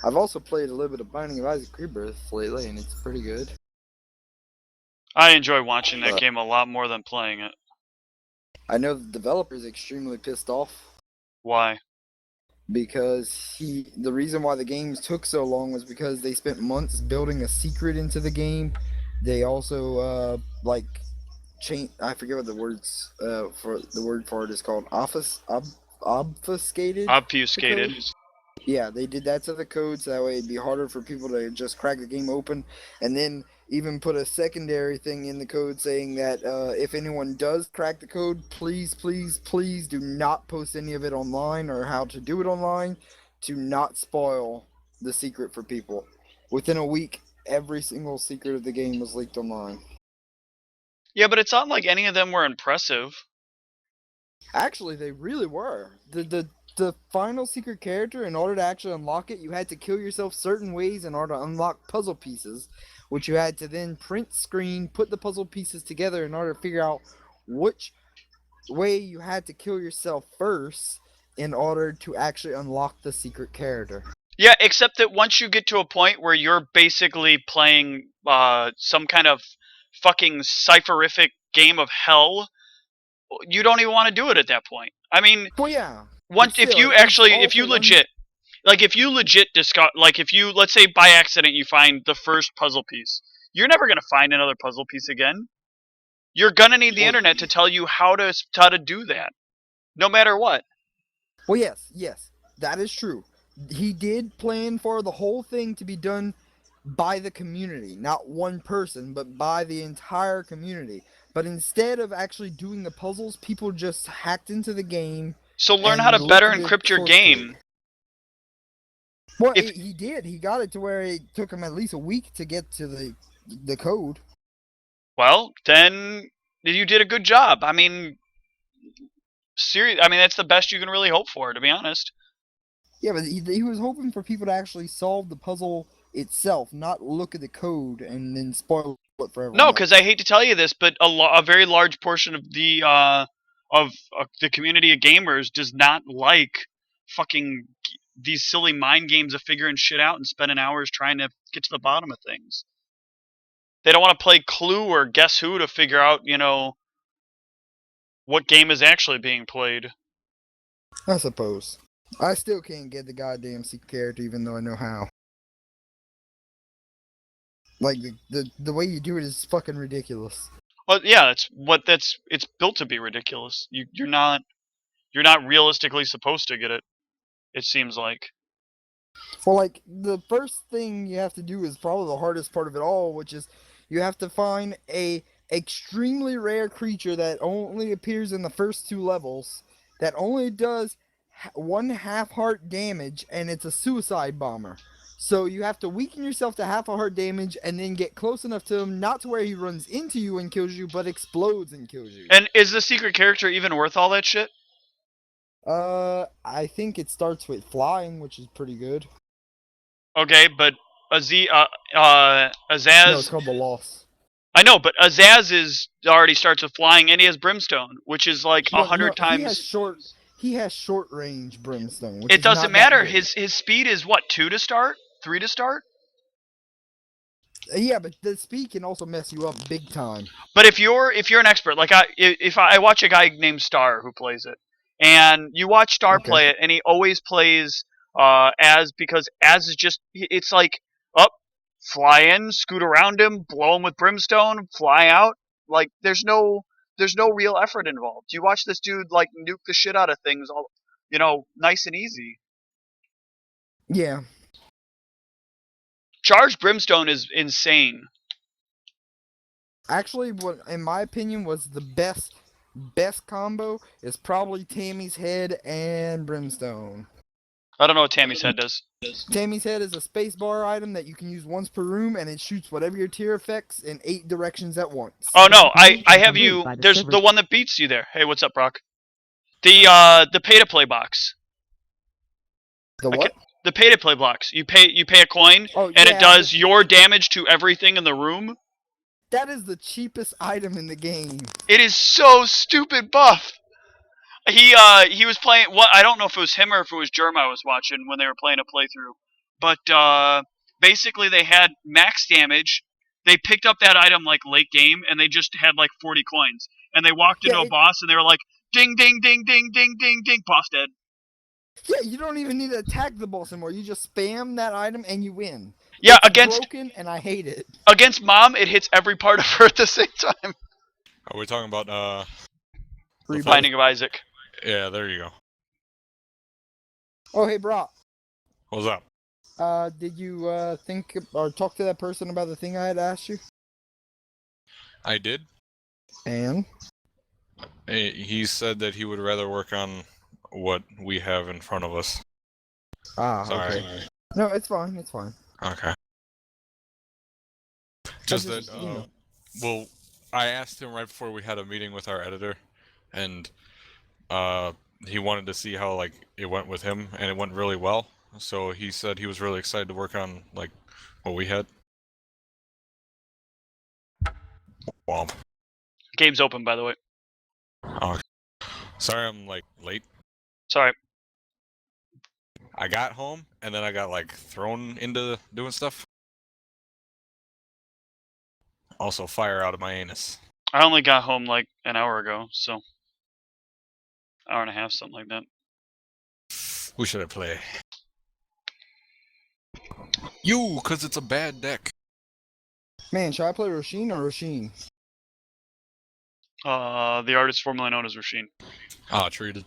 I've also played a little bit of Binding of Isaac Rebirth lately, and it's pretty good. I enjoy watching that game a lot more than playing it. I know the developer's extremely pissed off. Why? Because the reason why the games took so long was because they spent months building a secret into the game. They also I forget what the words for the word for it is called. Obfuscated. Obfuscated. Yeah, they did that to the code so that way it'd be harder for people to just crack the game open, and then even put a secondary thing in the code saying that if anyone does crack the code, please, please, please do not post any of it online or how to do it online to not spoil the secret for people. Within a week, every single secret of the game was leaked online. Yeah, but it's not like any of them were impressive. Actually, they really were. The final secret character, in order to actually unlock it, you had to kill yourself certain ways in order to unlock puzzle pieces, which you had to then print screen, put the puzzle pieces together in order to figure out which way you had to kill yourself first in order to actually unlock the secret character. Yeah, except that once you get to a point where you're basically playing some kind of fucking cypherific game of hell, you don't even want to do it at that point. I mean, well, yeah. Once if you legit discover, like if you, let's say by accident you find the first puzzle piece, you're never gonna find another puzzle piece again. You're gonna need the internet to tell you how to do that, no matter what. Well, yes, that is true. He did plan for the whole thing to be done by the community, not one person, but by the entire community. But instead of actually doing the puzzles, people just hacked into the game. So learn how to better encrypt your game. Well, he did. He got it to where it took him at least a week to get to the code. Well, then you did a good job. I mean, that's the best you can really hope for, to be honest. Yeah, but he was hoping for people to actually solve the puzzle itself, not look at the code and then spoil it for everyone. No, because I hate to tell you this, but a very large portion of the community of gamers does not like fucking these silly mind games of figuring shit out and spending hours trying to get to the bottom of things. They don't want to play Clue or Guess Who to figure out, what game is actually being played. I suppose. I still can't get the goddamn secret character even though I know how. Like, the way you do it is fucking ridiculous. Well, yeah, it's built to be ridiculous. You're not realistically supposed to get it. It seems like. Well, like, the first thing you have to do is probably the hardest part of it all, which is you have to find a extremely rare creature that only appears in the first 2 levels, that only does 1/2 heart damage, and it's a suicide bomber. So you have to weaken yourself to 1/2 heart damage and then get close enough to him, not to where he runs into you and kills you, but explodes and kills you. And is the secret character even worth all that shit? I think it starts with flying, which is pretty good. Okay, but Azaz... No, it's called the Loss. I know, but Azaz already starts with flying, and he has Brimstone, which is like 100 times... He has short range Brimstone. It doesn't matter. His speed is what, 2 to start? 3 to start? Yeah, but the speed can also mess you up big time. But if you're an expert, like I watch a guy named Star who plays it, and you watch Star play it, and he always plays because Az is just, it's like fly in, scoot around him, blow him with Brimstone, fly out. Like there's no real effort involved. You watch this dude like nuke the shit out of things, all nice and easy. Yeah. Charged Brimstone is insane. Actually, what in my opinion was the best combo is probably Tammy's Head and Brimstone. I don't know what Tammy's Head does. Tammy's Head is a spacebar item that you can use once per room, and it shoots whatever your tier affects in 8 directions at once. Oh no, I have you. There's the one that beats you there. Hey, what's up, Brock? The pay to play box. The what? The pay to play box. You pay a coin, and it does your damage to everything in the room. That is the cheapest item in the game. It is so stupid buff. He was playing, what, I don't know if it was him or if it was Germ I was watching when they were playing a playthrough, but basically they had max damage. They picked up that item like late game, and they just had like 40 coins. And they walked into a boss, and they were like, ding, ding, ding, ding, ding, ding, ding, boss dead. Yeah, you don't even need to attack the boss anymore. You just spam that item and you win. Yeah, it's broken, and I hate it. Against Mom, it hits every part of her at the same time. Are we talking about Binding of Isaac? Yeah, there you go. Oh, hey, Brock. What's up? Did you think or talk to that person about the thing I had asked you? I did. And He said that he would rather work on what we have in front of us. Sorry. Okay. No, it's fine. It's fine. Okay. Just that. Well, I asked him right before we had a meeting with our editor, and he wanted to see how like it went with him, and it went really well. So he said he was really excited to work on like what we had. Womp. Game's open, by the way. Oh, sorry, I'm like late. Sorry. I got home and then I got like thrown into doing stuff. Also, fire out of my anus. I only got home like an hour ago, so hour and a half, something like that. Who should I play? You, cause it's a bad deck. Man, should I play Roshin or Roshin? The artist formerly known as Roshin. Ah, treated.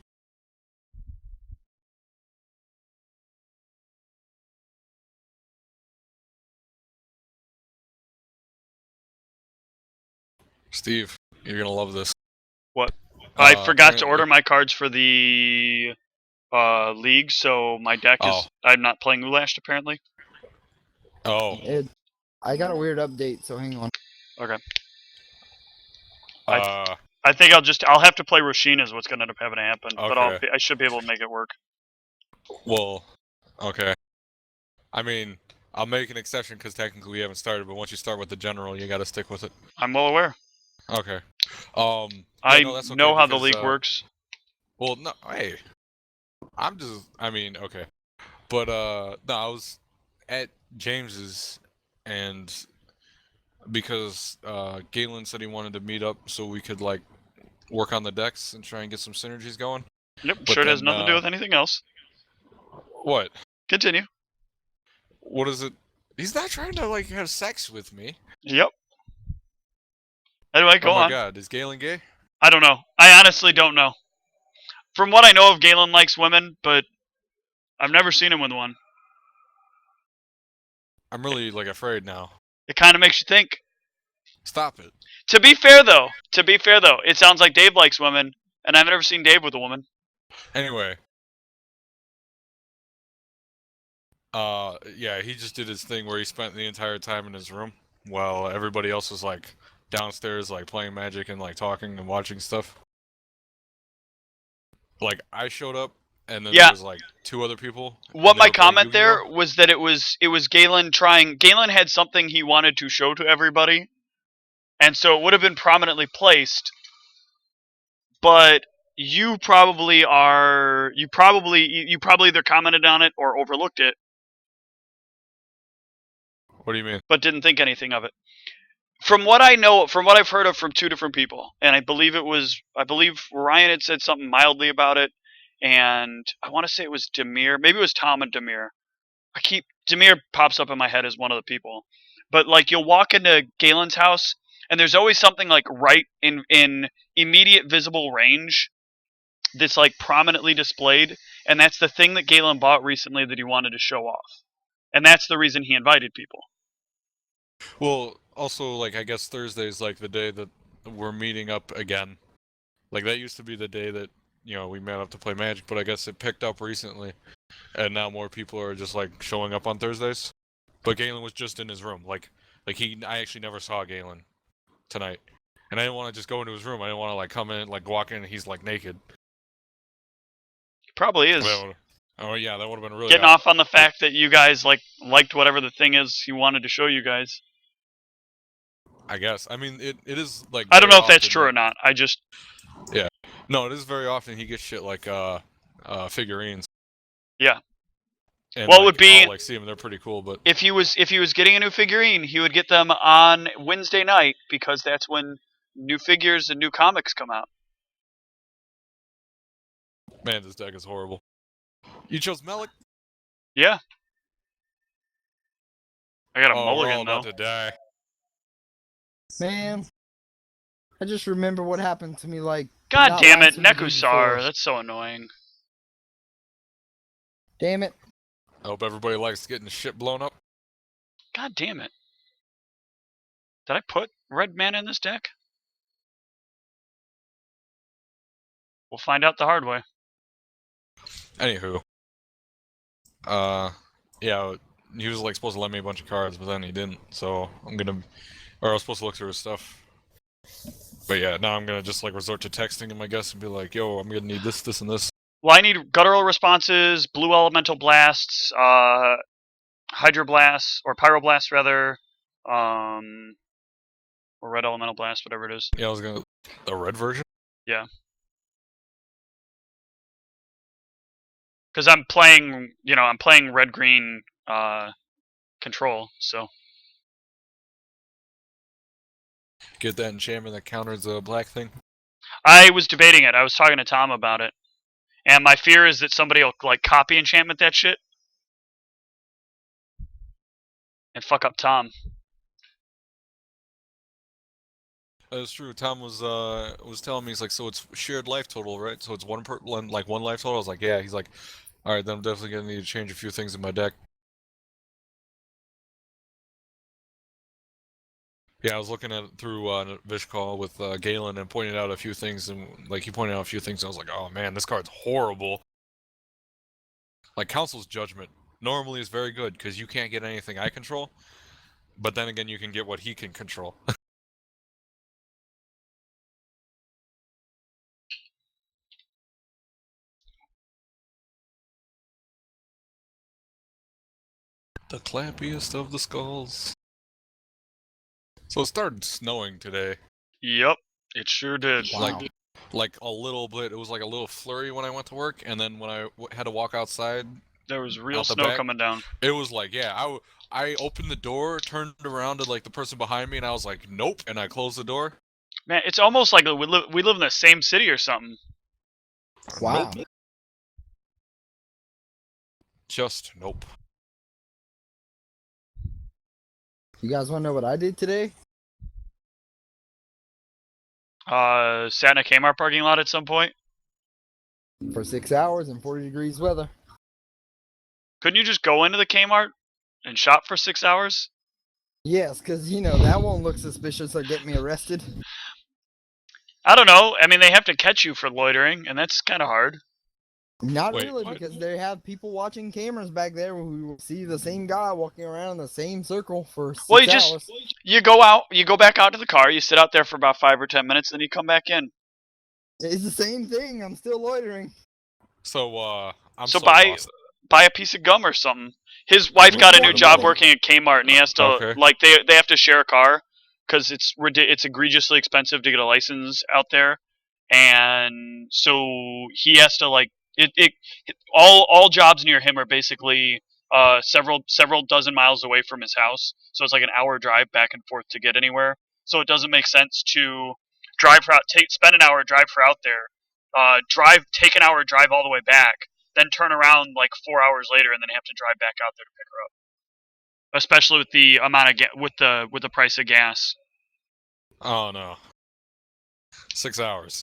Steve, you're gonna love this. What? I forgot to order my cards for the league, so my deck is. I'm not playing Ulashed apparently. Oh. I got a weird update, so hang on. Okay. I think I'll have to play Roshin is what's gonna end up having to happen, okay. But I should be able to make it work. Well, okay. I mean, I'll make an exception because technically we haven't started, but once you start with the general, you gotta stick with it. I'm well aware. Okay. I no, that's okay know how because, the league works. Well, no, hey. Okay. But, no, I was at James's, and because, Galen said he wanted to meet up so we could, like, work on the decks and try and get some synergies going. Yep, but sure it has nothing to do with anything else. What? Continue. What is it? He's not trying to, like, have sex with me. Yep. Anyway, go on. Oh my god, is Galen gay? I don't know. I honestly don't know. From what I know of, Galen likes women, but I've never seen him with one. I'm really, like, afraid now. It kind of makes you think. Stop it. To be fair, though, it sounds like Dave likes women, and I've never seen Dave with a woman. Anyway. Yeah, he just did his thing where he spent the entire time in his room while everybody else was, like, downstairs, like, playing Magic and, like, talking and watching stuff. Like, I showed up, and then there was, like, 2 other people. What my comment there was that it was Galen trying... Galen had something he wanted to show to everybody, and so it would have been prominently placed, but you probably either commented on it or overlooked it. What do you mean? But didn't think anything of it. From what I know, from what I've heard of from 2 different people, and I believe Ryan had said something mildly about it, and I want to say it was Demir, maybe it was Tom and Demir. Demir pops up in my head as one of the people. But like you'll walk into Galen's house, and there's always something like right in immediate visible range that's like prominently displayed, and that's the thing that Galen bought recently that he wanted to show off. And that's the reason he invited people. Well, also, like, I guess Thursday's, like, the day that we're meeting up again. Like, that used to be the day that, you know, we met up to play Magic, but I guess it picked up recently. And now more people are just, like, showing up on Thursdays. But Galen was just in his room. I actually never saw Galen tonight. And I didn't want to just go into his room. I didn't want to, like, come in, like, walk in, and he's, like, naked. He probably is. Oh, yeah, that would have been really getting off on the fact that you guys liked whatever the thing is he wanted to show you guys. I guess. I mean, it is, like... I don't know if that's true or not. I just... Yeah. No, it is very often he gets shit like, figurines. Yeah. And Well, it would be I'll like see them. They're pretty cool, but if he was getting a new figurine, he would get them on Wednesday night because that's when new figures and new comics come out. man, this deck is horrible. You chose Melik? Yeah. I got a Oh, we're all mulligan about though. to die. Man, I just remember what happened to me like. God not damn it, last week, the week Nekusar. before. That's so annoying. Damn it. I hope everybody likes getting shit blown up. God damn it. Did I put red mana in this deck? We'll find out the hard way. Anywho, yeah, he was like supposed to lend me a bunch of cards, but then he didn't. So I'm gonna, or I was supposed to look through his stuff. But yeah, now I'm gonna just like resort to texting him, I guess, and be like, "Yo, I'm gonna need this, this, and this." Well, I need guttural responses, blue elemental blasts, hydroblasts, or pyroblasts rather, or red elemental blast, whatever it is. Yeah, I was gonna the red version. Yeah. Because I'm playing, I'm playing red-green control, so. Get that enchantment that counters the black thing. I was debating it. I was talking to Tom about it. And my fear is that somebody will, like, copy enchantment that shit. And fuck up Tom. That's true. Tom was telling me, he's like, so it's shared life total, right? So it's one life total. I was like, yeah. He's like, all right, then I'm definitely gonna need to change a few things in my deck. Yeah, I was looking at it through Vish Call with Galen and pointed out a few things, and like he pointed out a few things, and I was like, oh man, this card's horrible. Like Council's Judgment normally is very good because you can't get anything I control, but then again, you can get what he can control. The clappiest of the skulls. So it started snowing today. Yep, it sure did. Wow. Like a little bit. It was like a little flurry when I went to work, and then when I had to walk outside, There was real out the snow back. coming down. It was like, yeah, I opened the door, turned around to like the person behind me, and I was like, nope, and I closed the door. Man, it's almost like we live in the same city or something. Wow. Nope. Just nope. You guys want to know what I did today? Sat in a Kmart parking lot at some point. For 6 hours in 40 degrees weather. Couldn't you just go into the Kmart and shop for 6 hours? Yes, because, that won't look suspicious or get me arrested. I don't know. I mean, they have to catch you for loitering, and that's kind of hard. Not Wait, really, what? because they have people watching cameras back there who will see the same guy walking around in the same circle for 6 Well, hours. you go back out to the car, you sit out there for about 5 or 10 minutes, then you come back in. It's the same thing. I'm still loitering. So I'm So so buy lost. buy a piece of gum or something. His wife got a new What job about- working at Kmart, and he has to Okay. like they have to share a car because it's egregiously expensive to get a license out there, and so he has to like all jobs near him are basically several dozen miles away from his house, so it's like an hour drive back and forth to get anywhere. So it doesn't make sense to spend an hour drive for out there, take an hour drive all the way back, then turn around like 4 hours later and then have to drive back out there to pick her up. Especially with the amount of with the price of gas. Oh no. 6 hours.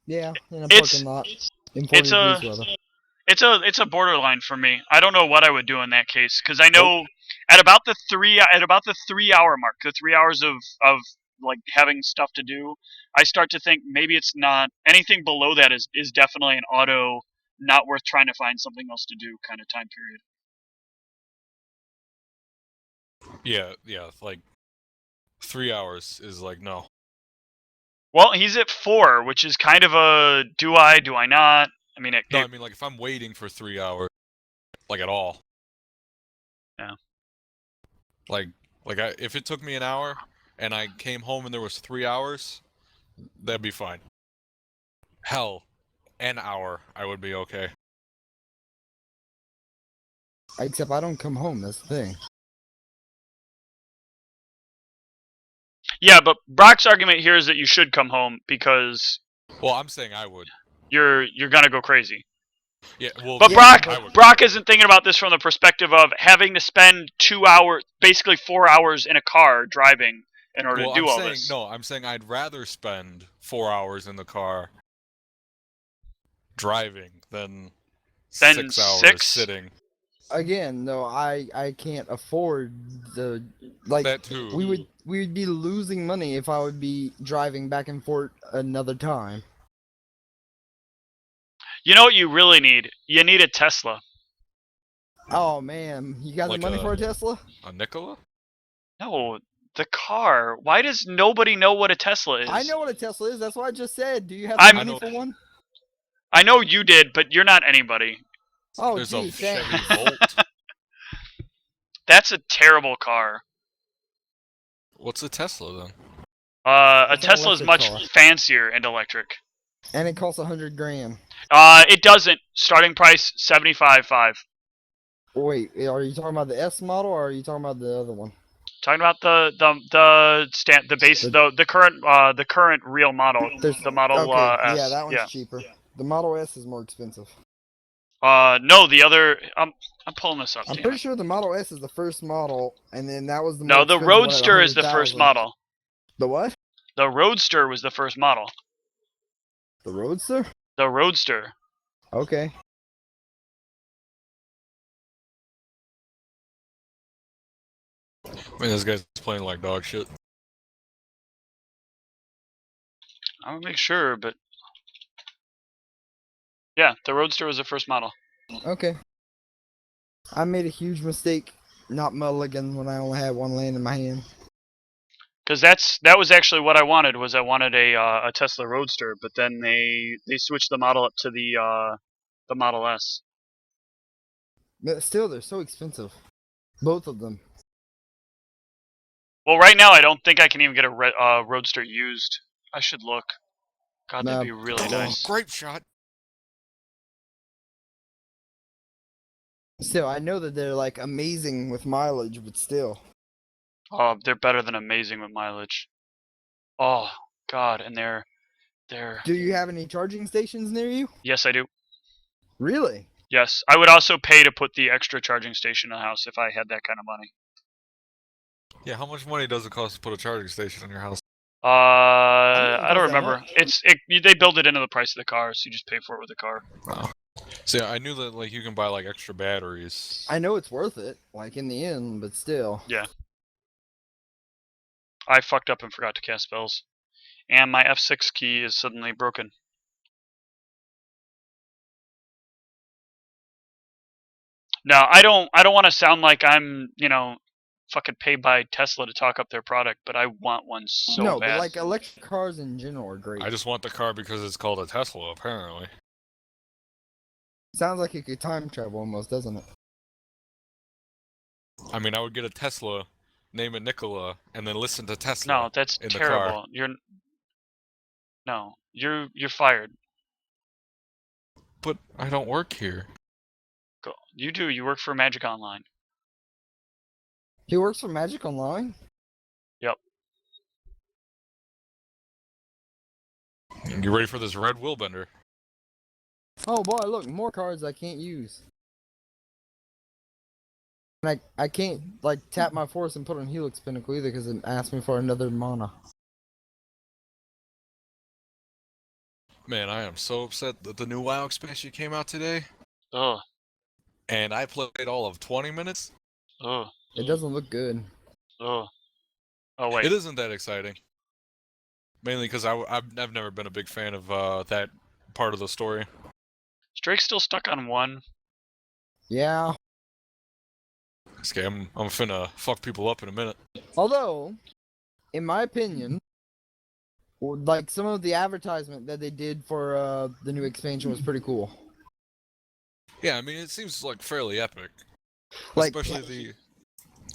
Yeah, in a It's- parking lot in 40 it's a- degrees weather. It's a borderline for me. I don't know what I would do in that case because I know at about the 3 hour mark, the 3 hours of like having stuff to do, I start to think maybe it's not anything below that is definitely an auto not worth trying to find something else to do kind of time period. Yeah, like 3 hours is like no. Well, he's at 4, which is kind of a do I not? I mean, No, I mean like if I'm waiting for 3 hours, like at all. Yeah. Like if it took me an hour and I came home and there was 3 hours, that'd be fine. Hell, an hour I would be okay. Except I don't come home. That's the thing. Yeah, but Brock's argument here is that you should come home because Well, I'm saying I would. you're gonna go crazy. Yeah, well, But Yeah, Brock, I would. Brock isn't thinking about this from the perspective of having to spend 2 hours, basically 4 hours in a car driving in order Well, to do I'm all saying this. no. I'm saying I'd rather spend 4 hours in the car driving than Then 6 hours 6? sitting. Again, no, I can't afford the like. That too. We would be losing money if I would be driving back and forth another time. You know what you really need? You need a Tesla. Oh man, you got Like the money a- for a Tesla? A Nikola? No, the car. Why does nobody know what a Tesla is? I know what a Tesla is. That's what I just said. Do you have the I'm- money I know- for one? I know you did, but you're not anybody. Oh, There's gee, a thanks. Chevy Volt. That's a terrible car. What's a Tesla then? A It's an Tesla is electric much car. fancier and electric. And it costs $100 grand. It doesn't. Starting price 75.5. Wait, are you talking about the S model or are you talking about the other one? Talking about the current real model, the Model okay, S. yeah, that one's cheaper. The Model S is more expensive. No, the other. I'm pulling this up. I'm damn pretty it. sure the Model S is the first model, and then that was the No, more the expensive one at Roadster is the first 100,000. model. The what? The Roadster was the first model. The Roadster? The Roadster. Okay. I mean, this guy's playing like dog shit. I'm gonna make sure, but yeah, the Roadster was the first model. Okay. I made a huge mistake not mulligan when I only had one land in my hand. Because that was actually what I wanted. I wanted a Tesla Roadster, but then they switched the model up to the Model S. But still, they're so expensive. Both of them. Well, right now I don't think I can even get a Roadster used. I should look. God, that'd No. be really nice. Grape shot. Still, I know that they're like amazing with mileage, but still. Oh, they're better than amazing with mileage. Oh God, and they're Do you have any charging stations near you? yes, I do. Really? Yes, I would also pay to put the extra charging station in the house if I had that kind of money. Yeah, how much money does it cost to put a charging station in your house? I don't costs that remember. much. They build it into the price of the car, so you just pay for it with the car. Oh. See, I knew that like you can buy like extra batteries. I know it's worth it, like in the end, but still. I fucked up and forgot to cast spells, and my F6 key is suddenly broken. Now, I don't want to sound like I'm, fucking paid by Tesla to talk up their product, but I want one so no, bad. but like electric cars in general are great. I just want the car because it's called a Tesla, apparently. Sounds like it could time travel almost, doesn't it? I mean, I would get a Tesla, name it Nikola, and then listen to Tesla. No, that's in the terrible. You're fired. But I don't work here. Go. You do. You work for Magic Online. He works for Magic Online? You ready for this red wheelbender? Oh boy, look, more cards I can't use. And I can't like tap my force and put on Helix Pinnacle either because it asked me for another mana. Man, I am so upset that the new WoW expansion came out today, Ugh. and I played all of 20 minutes. Ugh. It doesn't look good. Ugh. Oh wait. It isn't that exciting. Mainly because I've never been a big fan of that part of the story. Is Drake still stuck on 1? Yeah. Okay, I'm finna fuck people up in a minute. Although, in my opinion, like some of the advertisement that they did for the new expansion was pretty cool. Yeah, I mean it seems like fairly epic, Like, especially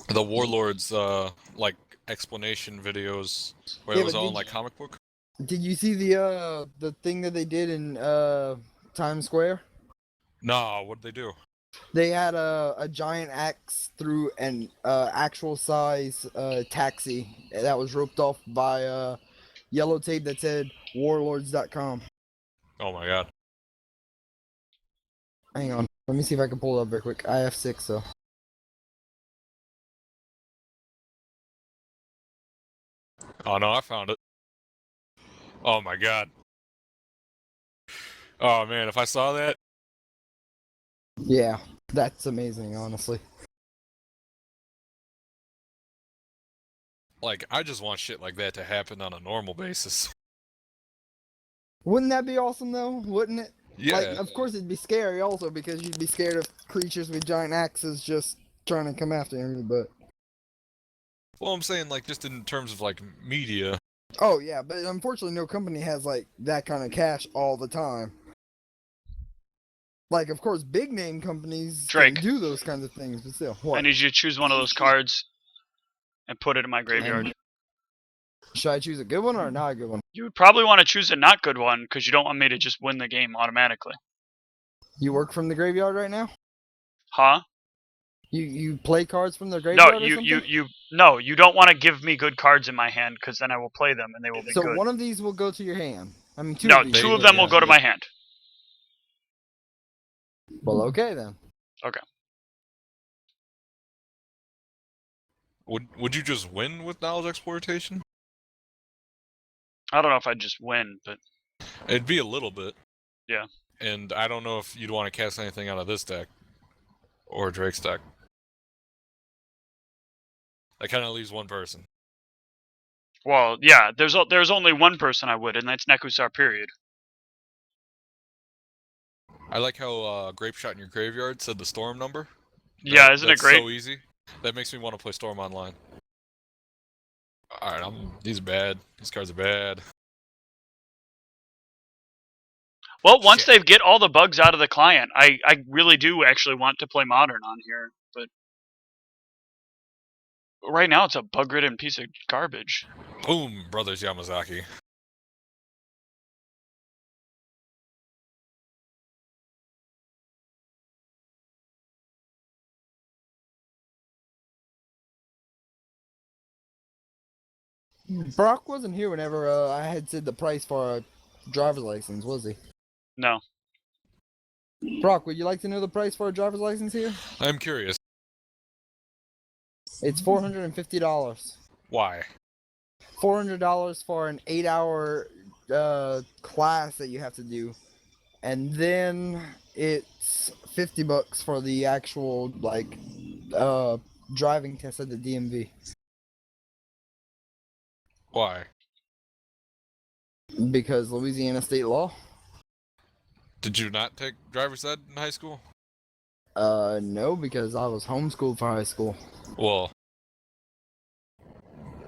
the Warlords like explanation videos where Yeah, it was but all did like comic book. did you see the thing that they did in Times Square? No, what'd they do? They had a giant axe through an actual size taxi that was roped off by yellow tape that said warlords.com. Oh my god. Hang on. Let me see if I can pull it up very quick. I have 6, so. Oh no, I found it. Oh my god. Oh man, if I saw that, Yeah, that's amazing, honestly. like, I just want shit like that to happen on a normal basis. Wouldn't that be awesome, though? Wouldn't it? Yeah. Like, of course, it'd be scary also because you'd be scared of creatures with giant axes just trying to come after you. But Well, I'm saying, like, just in terms of, like, media. oh yeah, but unfortunately, no company has like that kind of cash all the time. Like, of course, big name companies Drake. can do those kinds of things, but still, I what? need you to choose one of those cards and put it in my graveyard. And should I choose a good one or not a good one? You would probably want to choose a not good one because you don't want me to just win the game automatically. You work from the graveyard right now? Huh? You play cards from the No, graveyard or something? no, you don't want to give me good cards in my hand because then I will play them and they will be So good. one of these will go to your hand. I mean, two No, of these. two will of them to will your go to hand. my hand. Well, okay then. Okay. Would you just win with knowledge exploitation? I don't know if I'd just win, but It'd be a little bit. Yeah. And I don't know if you'd want to cast anything out of this deck. Or Drake's deck. That kind of leaves one person. well, yeah, there's only one person I would, and that's Nekusar. Period. I like how Grape Shot in your graveyard said the storm number. Yeah, isn't it that's great? so easy. That makes me want to play Storm online. Alright, these are bad. These cards are bad. Well, once Shit. they get all the bugs out of the client, I really do actually want to play Modern on here, but right now it's a bug-ridden piece of garbage. Boom, Brothers Yamazaki. Brock wasn't here whenever I had said the price for a driver's license, was he? No. Brock, would you like to know the price for a driver's license here? I'm curious. It's $450. Why? $400 for an 8-hour class that you have to do, and then it's $50 for the actual like driving test at the DMV. Why? Because Louisiana state law. Did you not take driver's ed in high school? No, because I was homeschooled for high school. Well,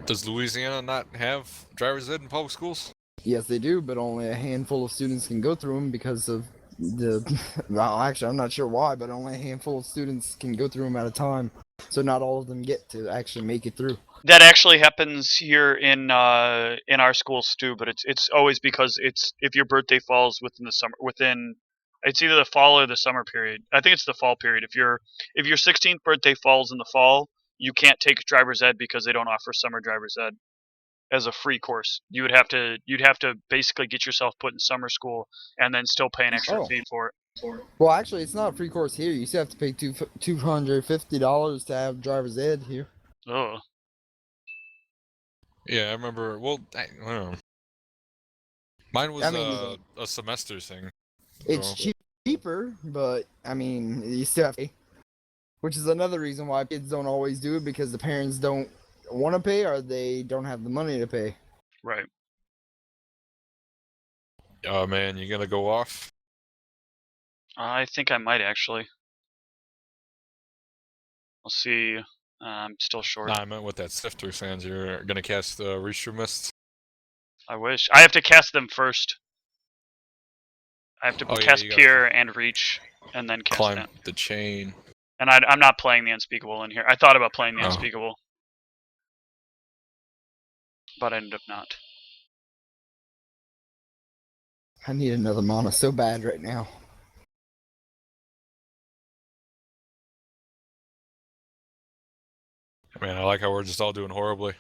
does Louisiana not have driver's ed in public schools? Yes, they do, but only a handful of students can go through them because of the. Well, actually, I'm not sure why, but only a handful of students can go through them at a time. So not all of them get to actually make it through. That actually happens here in our schools too, but it's always because it's if your birthday falls within the summer it's either the fall or the summer period. I think it's the fall period. If your 16th birthday falls in the fall, you can't take driver's ed because they don't offer summer driver's ed as a free course. You'd have to basically get yourself put in summer school and then still pay an extra fee for it. Well, actually, it's not a free course here. You still have to pay $250 to have driver's ed here. Oh. Yeah, I remember. Well, I don't know. Mine was I mean, a semester thing. It's so- cheaper, but I mean, you still have to pay. Which is another reason why kids don't always do it, because the parents don't want to pay or they don't have the money to pay. Right. Oh man, you gonna go off? I think I might actually. I'll see. I'm still short. Nah, I meant with that Sifter Sands. You're gonna cast Reacher Mist. I wish. I have to cast them first. I have to Oh, yeah, cast you gotta Peer and Reach, and then cast Climb it. the chain. And I'm not playing the Unspeakable in here. I thought about playing the Oh. Unspeakable, but I ended up not. I need another mana so bad right now. Man, I like how we're just all doing horribly.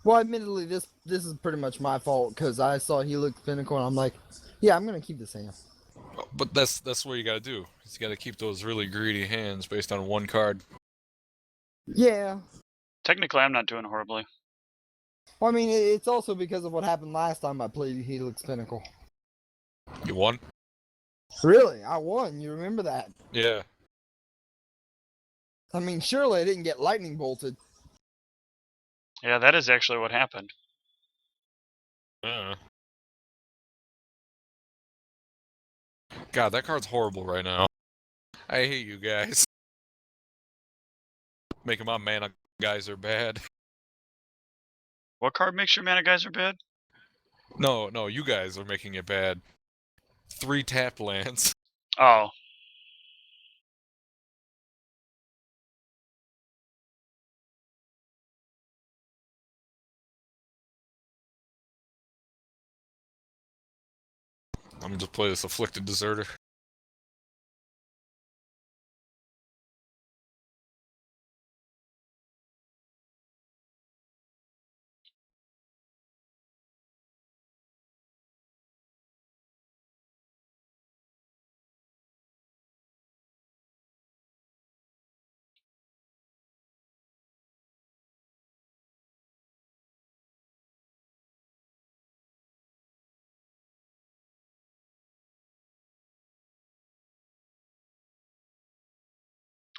Well, admittedly, this is pretty much my fault because I saw Helix Pinnacle and I'm like, yeah, I'm gonna keep this hand. But that's what you gotta do. You gotta keep those really greedy hands based on one card. Yeah. Technically, I'm not doing horribly. Well, I mean, it's also because of what happened last time I played Helix Pinnacle. You won? Really, I won. You remember that? Yeah. I mean, surely I didn't get lightning bolted. Yeah, that is actually what happened. God, that card's horrible right now. I hate you guys. Making my mana guys are bad. What card makes your mana guys are bad? No, you guys are making it bad. 3 tap lands. Oh. I'm gonna just play this Afflicted Deserter.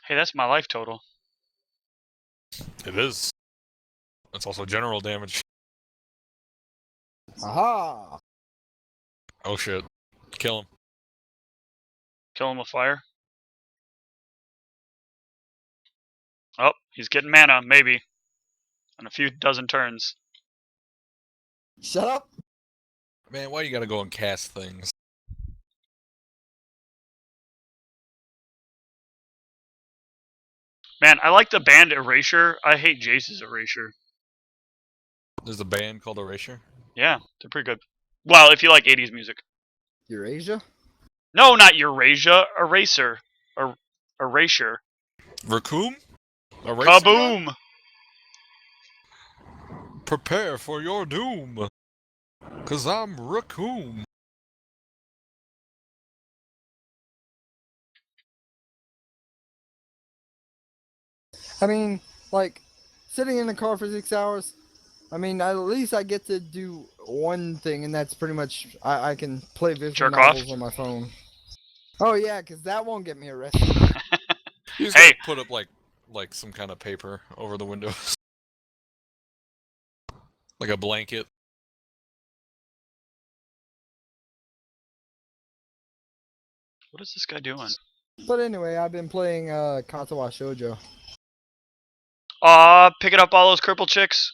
Hey, that's my life total. It is. It's also general damage. Aha! Oh shit. Kill him. Kill him with fire. Oh, he's getting mana, maybe. In a few dozen turns. Shut up! Man, why you gotta go and cast things? Man, I like the band Erasure. I hate Jace's Erasure. There's a band called Erasure. Yeah, they're pretty good. Well, if you like 80s music. Eurasia? No, not Eurasia. Eraser. Erasure. Raccoon? Eraser? Kaboom! Prepare for your doom. 'Cause I'm Raccoon. I mean, like, sitting in the car for 6 hours, I mean, at least I get to do one thing, and that's pretty much I can play visual Jerk off? novels on my phone. Oh yeah, because that won't get me arrested. You just Hey. gotta put up like some kind of paper over the windows. Like a blanket. What is this guy doing? But anyway, I've been playing Katawa Shoujo. Aw, picking up all those crippled chicks?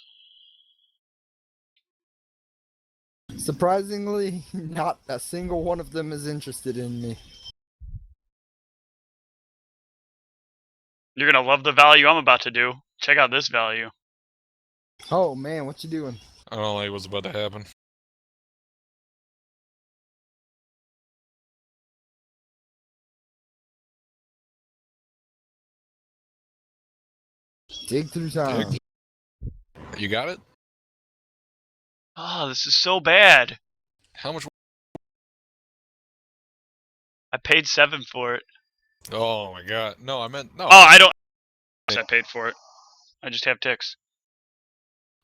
Surprisingly, not a single one of them is interested in me. You're gonna love the value I'm about to do. Check out this value. Oh man, what you doing? I don't know what's about to happen. Dig through time. You got it? Oh, this is so bad. How much? I paid 7 for it. Oh my god. No, I meant no. Oh, I don't. I paid for it. I just have ticks.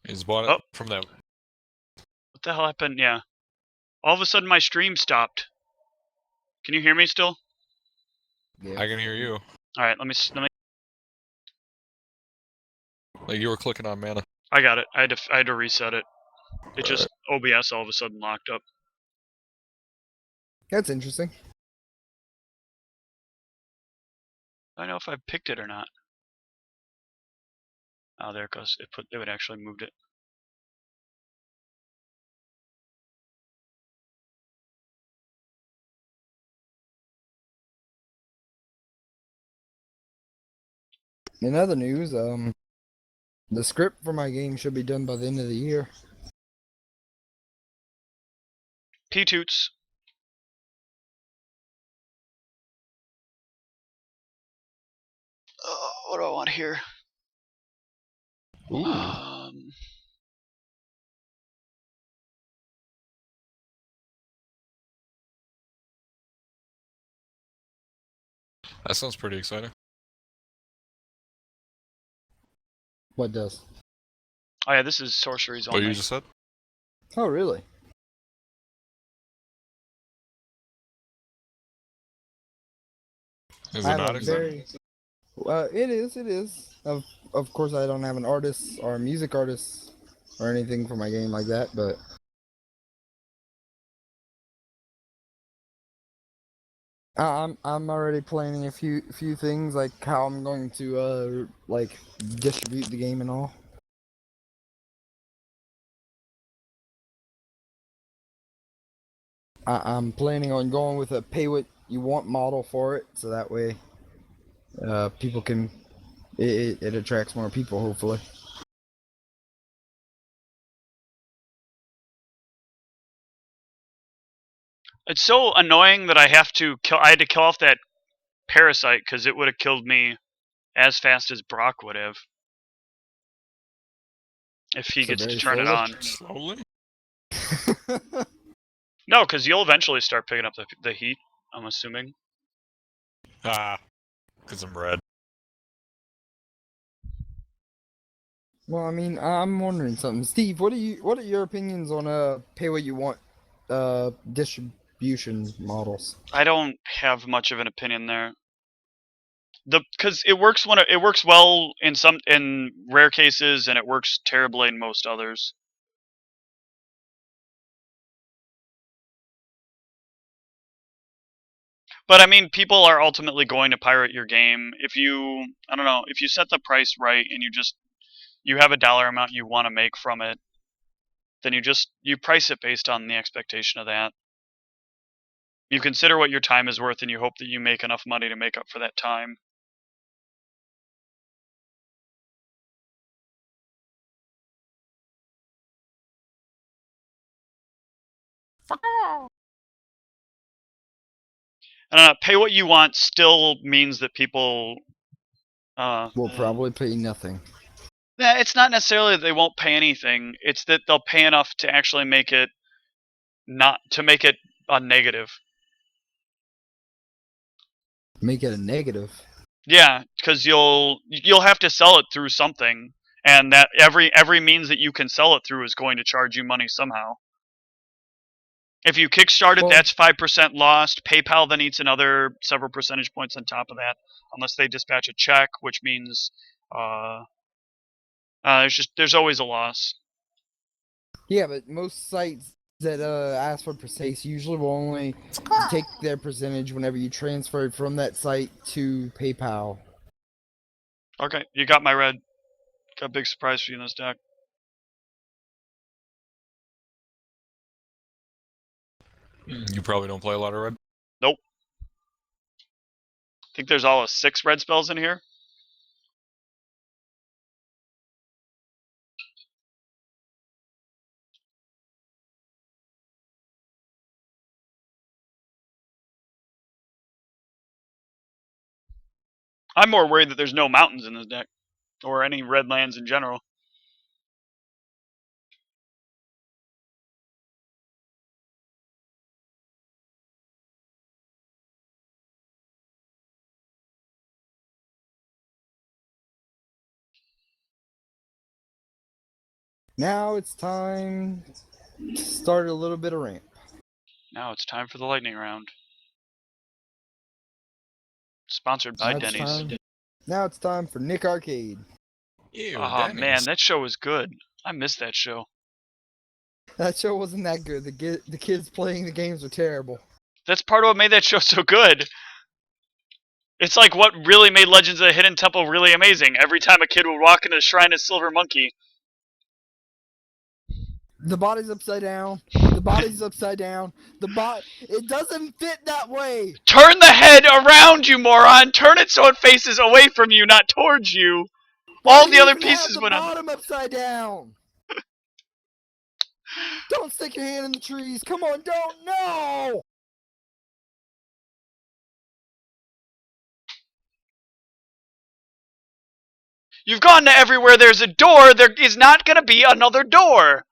He's bought it Oh. from that. What the hell happened? Yeah. All of a sudden, my stream stopped. Can you hear me still? Yeah. I can hear you. All right, let me. Like you were clicking on mana. I got it. I had to reset it. It just OBS all of a sudden locked up. That's interesting. I don't know if I picked it or not. Oh, there it goes. It actually moved it. In other news, the script for my game should be done by the end of the year. P-toots. What do I want here? Ooh. That sounds pretty exciting. What does? Oh yeah, this is sorceries What you only. just said? Oh, really? Is I it have not a exciting? It is. It is. Of course, I don't have an artist or a music artist or anything for my game like that, but I'm already planning a few things, like how I'm going to like distribute the game and all. I'm planning on going with a pay what you want model for it, so that way people can it attracts more people, hopefully. It's so annoying that I had to kill off that parasite because it would have killed me as fast as Brock would have if he So gets to very turn it slowly? on. Slowly? No, because you'll eventually start picking up the heat, I'm assuming. Ah, because I'm red. Well, I mean, I'm wondering something, Steve. What are your opinions on pay what you want distribution models? I don't have much of an opinion there. Because it works it works well in rare cases and it works terribly in most others. But I mean, people are ultimately going to pirate your game if you, I don't know, if you set the price right and you have a dollar amount you want to make from it, then you price it based on the expectation of that. You consider what your time is worth and you hope that you make enough money to make up for that time. Pay what you want still means that people Will probably pay nothing. it's not necessarily that they won't pay anything. It's that they'll pay enough to actually make it a negative. Make it a negative. Yeah, because you'll have to sell it through something, and that every means that you can sell it through is going to charge you money somehow. If you kickstart it, Well, that's 5% lost. PayPal then eats another several percentage points on top of that, unless they dispatch a check, which means there's always a loss. yeah, but most sites that ask for precise usually will only take their percentage whenever you transfer it from that site to PayPal. Okay, you got my red. Got a big surprise for you in this deck. You probably don't play a lot of red. Nope. I think there's all of 6 red spells in here. I'm more worried that there's no mountains in this deck, or any red lands in general. Now it's time to start a little bit of ramp. Now it's time for the lightning round. Sponsored by Denny's. Now it's time for Nick Arcade. Ew, Oh man, that show was good. I missed that show. That show wasn't that good. The kids playing the games were terrible. That's part of what made that show so good. It's like what really made Legends of the Hidden Temple really amazing. Every time a kid would walk into the Shrine of Silver Monkey, The body's upside down. The body's upside down. It doesn't fit that way. turn the head around, you moron! Turn it so it faces away from you, not towards you. All the other pieces went on. The bottom upside down. Don't stick your hand in the trees. Come on, don't. No. You've gone to everywhere there's a door. There is not going to be another door.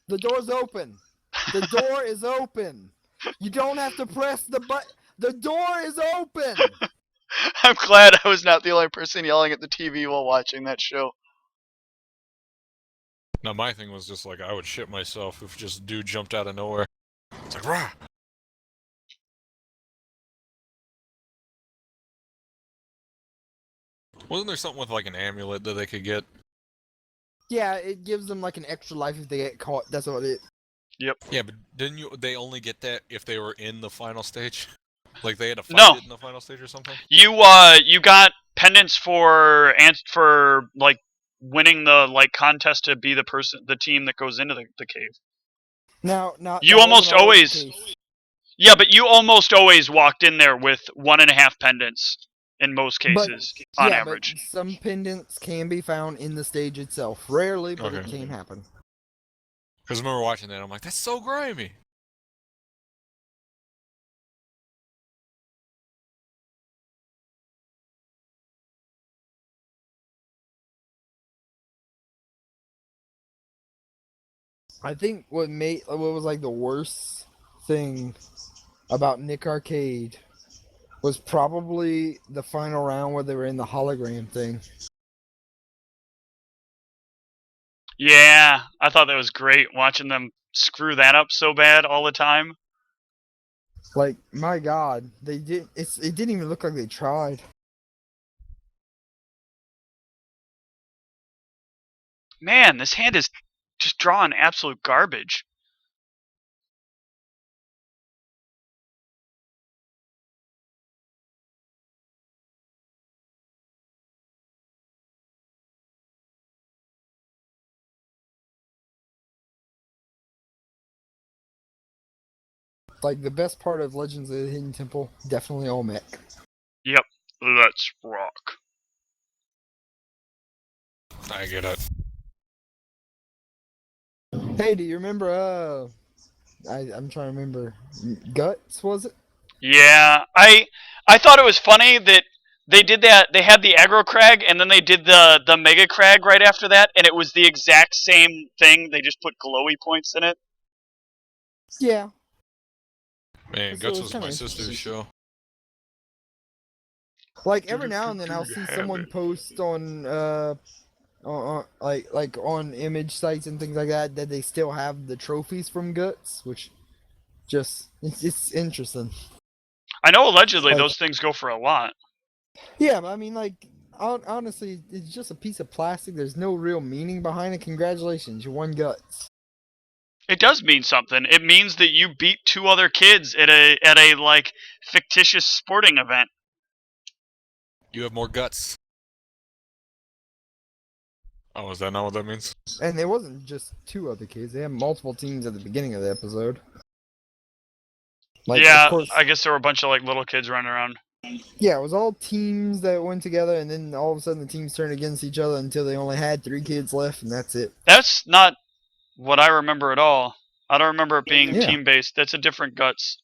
The door's open. The door is open. You don't have to press the button. The door is open. I'm glad I was not the only person yelling at the TV while watching that show. Now my thing was just like I would shit myself if just a dude jumped out of nowhere. It's like rah. Wasn't there something with like an amulet that they could get? Yeah, it gives them like an extra life if they get caught. That's what it. Yep. Yeah, but didn't you? They only get that if they were in the final stage. Like they had to fight No. it in the final stage or something. You got pendants for like winning the like contest to be the team that goes into the cave. Now, You that almost wasn't always the always- case. Yeah, but you almost always walked in there with 1.5 pendants in most cases, on yeah, average. But some pendants can be found in the stage itself. Rarely, but it Okay. can happen. Because I remember watching that, I'm like, that's so grimy. I think what was like the worst thing about Nick Arcade was probably the final round where they were in the hologram thing. Yeah, I thought that was great watching them screw that up so bad all the time. Like, my God, they did. It didn't even look like they tried. Man, this hand is just drawing absolute garbage. Like, the best part of Legends of the Hidden Temple, definitely Olmec. Yep, let's rock. I get it. Hey, do you remember? I'm trying to remember. Guts, was it? Yeah, I thought it was funny that they did that. They had the aggro crag, and then they did the mega crag right after that, and it was the exact same thing. They just put glowy points in it. Yeah. Man, So Guts it's was kinda my sister's show. Like every now and then I'll see someone post on on image sites and things like that they still have the trophies from Guts, which it's interesting. I know allegedly Like- those things go for a lot. Yeah, but I mean, like, honestly, it's just a piece of plastic. There's no real meaning behind it. Congratulations, you won Guts. It does mean something. It means that you beat 2 other kids at a like fictitious sporting event. You have more guts. Oh, is that not what that means? And it wasn't just 2 other kids. They had multiple teams at the beginning of the episode. Like, Yeah, of course, I guess there were a bunch of like little kids running around. yeah, it was all teams that went together, and then all of a sudden the teams turned against each other until they only had 3 kids left, and that's it. That's not what I remember at all. I don't remember it being Yeah. team based. That's a different Guts.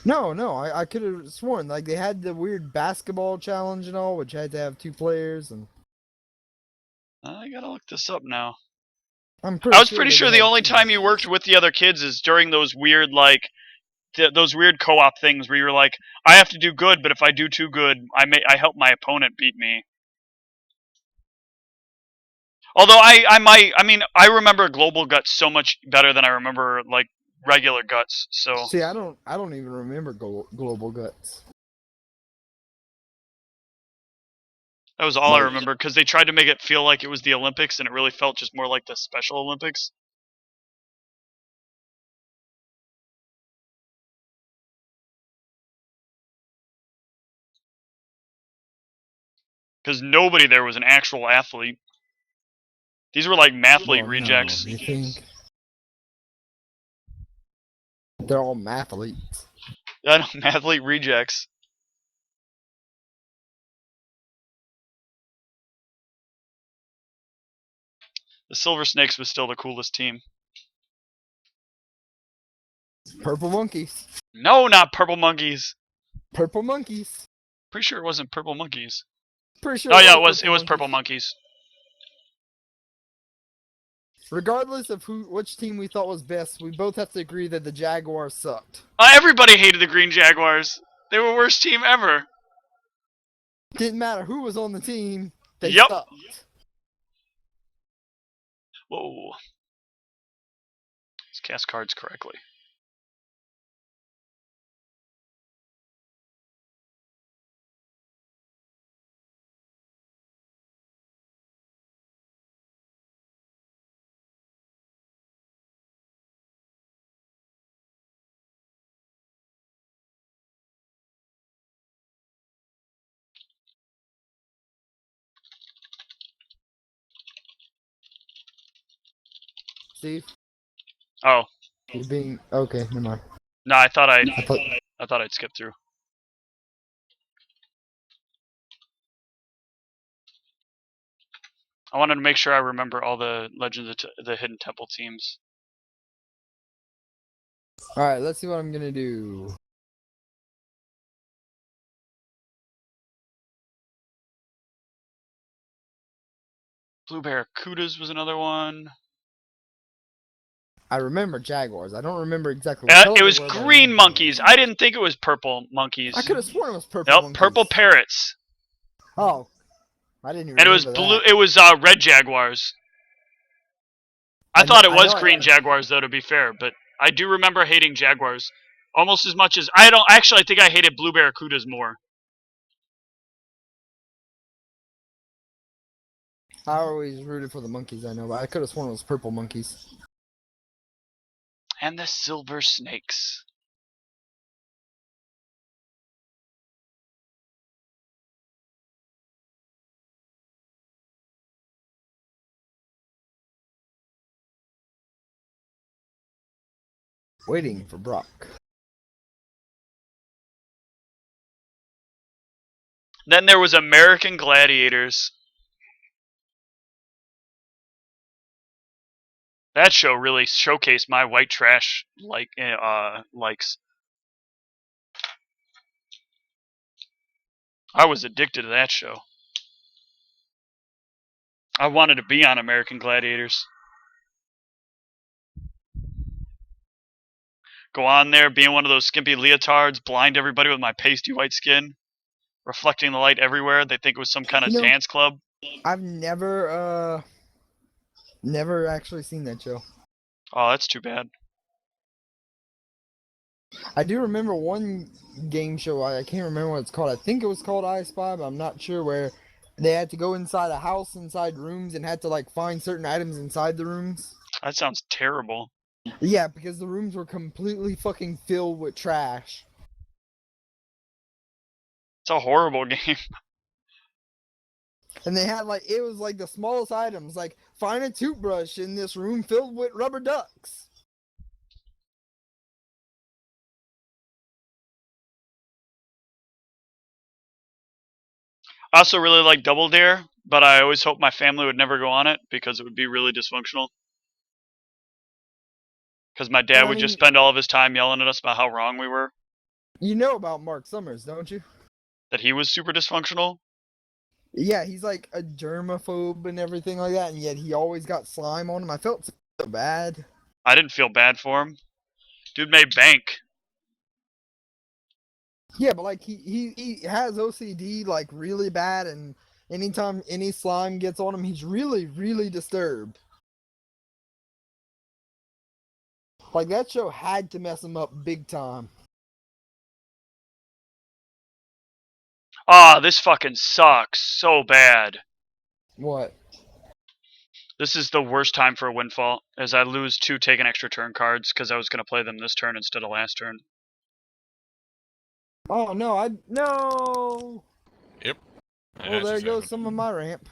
No, I could have sworn like they had the weird basketball challenge and all, which had to have 2 players, and I gotta look this up now. I'm I was pretty they sure the had only teams. time you worked with the other kids is during those weird like those weird co-op things where you're like, I have to do good, but if I do too good, I help my opponent beat me. Although I remember Global Guts so much better than I remember like regular Guts. So See, I don't even remember Global Guts. that was all I Like- remember because they tried to make it feel like it was the Olympics, and it really felt just more like the Special Olympics. Because nobody there was an actual athlete. These were like mathlete Oh, rejects. No, you think? They're all mathletes. I know, mathlete rejects. The Silver Snakes was still the coolest team. Purple Monkeys. No, not Purple Monkeys. Purple Monkeys. Pretty sure it wasn't Purple Monkeys. Pretty sure. Oh yeah, it was Purple Monkeys. Regardless of which team we thought was best, we both have to agree that the Jaguars sucked. Everybody hated the Green Jaguars. They were the worst team ever. Didn't matter who was on the team, they Yep. sucked. Whoa. Let's cast cards correctly. Steve, Oh. you're being okay. Never mind. No, I thought I thought I'd skip through. I wanted to make sure I remember all the Legends of the Hidden Temple teams. All right, let's see what I'm gonna do. Blue Barracudas was another one. I remember Jaguars. I don't remember exactly what color It was they were, but I green remember monkeys. I didn't think it was purple monkeys. I could have sworn it was purple. Nope, monkeys. purple parrots. Oh, I didn't even. And it was remember blue. that. It was red Jaguars. I thought it was green Jaguars, though. To be fair, but I do remember hating Jaguars almost as much as I don't. Actually, I think I hated Blue Barracudas more. I always rooted for the monkeys. I know, but I could have sworn it was purple monkeys. And the Silver Snakes. Waiting for Brock. Then there was American Gladiators. That show really showcased my white trash likes. I was addicted to that show. I wanted to be on American Gladiators. Go on there, being one of those skimpy leotards, blind everybody with my pasty white skin, reflecting the light everywhere. They think it was some kind of dance club. I've never actually seen that show. Oh, that's too bad. I do remember one game show. I can't remember what it's called. I think it was called I Spy, but I'm not sure. Where they had to go inside a house, inside rooms, and had to like find certain items inside the rooms. That sounds terrible. Yeah, because the rooms were completely fucking filled with trash. It's a horrible game. And they had like, it was like the smallest items, like find a toothbrush in this room filled with rubber ducks. I also really like Double Dare, but I always hope my family would never go on it because it would be really dysfunctional. Because my dad would just spend all of his time yelling at us about how wrong we were. You know about Mark Summers, don't you? That he was super dysfunctional? Yeah, he's like a germaphobe and everything like that, and yet he always got slime on him. I felt so bad. I didn't feel bad for him. Dude made bank. Yeah, but like he has OCD like really bad, and anytime any slime gets on him, he's really, really disturbed. Like that show had to mess him up big time. Ah, this fucking sucks so bad. What? This is the worst time for a windfall, as I lose 2 take an extra turn cards because I was going to play them this turn instead of last turn. Oh no, no. Yep. Well, there goes some of my ramp.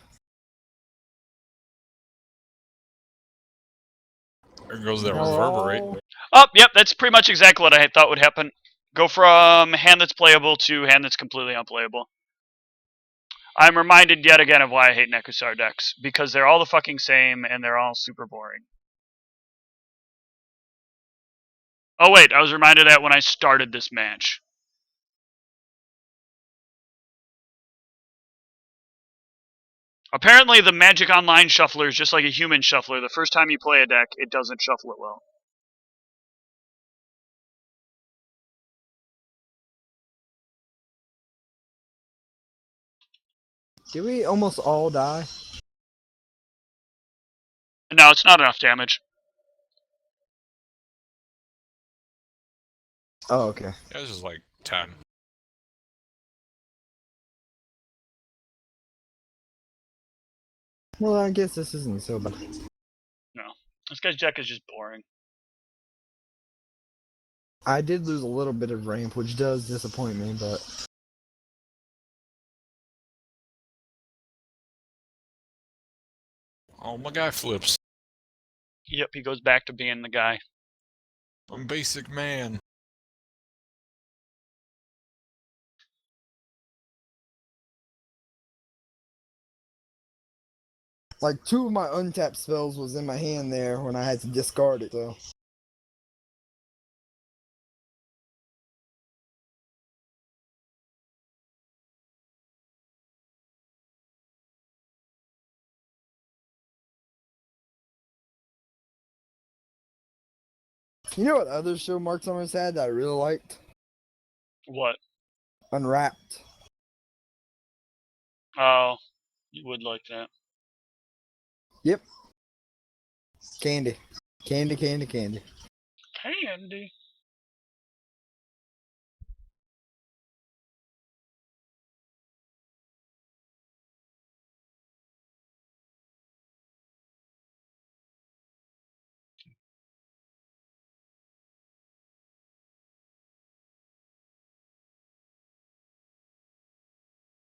There goes that reverberate. Oh, yep, that's pretty much exactly what I thought would happen. Go from hand that's playable to hand that's completely unplayable. I'm reminded yet again of why I hate Nekusar decks, because they're all the fucking same and they're all super boring. Oh wait, I was reminded of that when I started this match. Apparently, the Magic Online shuffler is just like a human shuffler. The first time you play a deck, it doesn't shuffle it well. Did we almost all die? No, it's not enough damage. Oh, okay. Yeah, this is like 10. Well, I guess this isn't so bad. No. This guy's deck is just boring. I did lose a little bit of ramp, which does disappoint me, but Oh, my guy flips. Yep, he goes back to being the guy. I'm basic man. like 2 of my untapped spells was in my hand there when I had to discard it, though. You know what other show Mark Summers had that I really liked? What? Unwrapped. Oh, you would like that. Yep. Candy. Candy, candy, candy. Candy.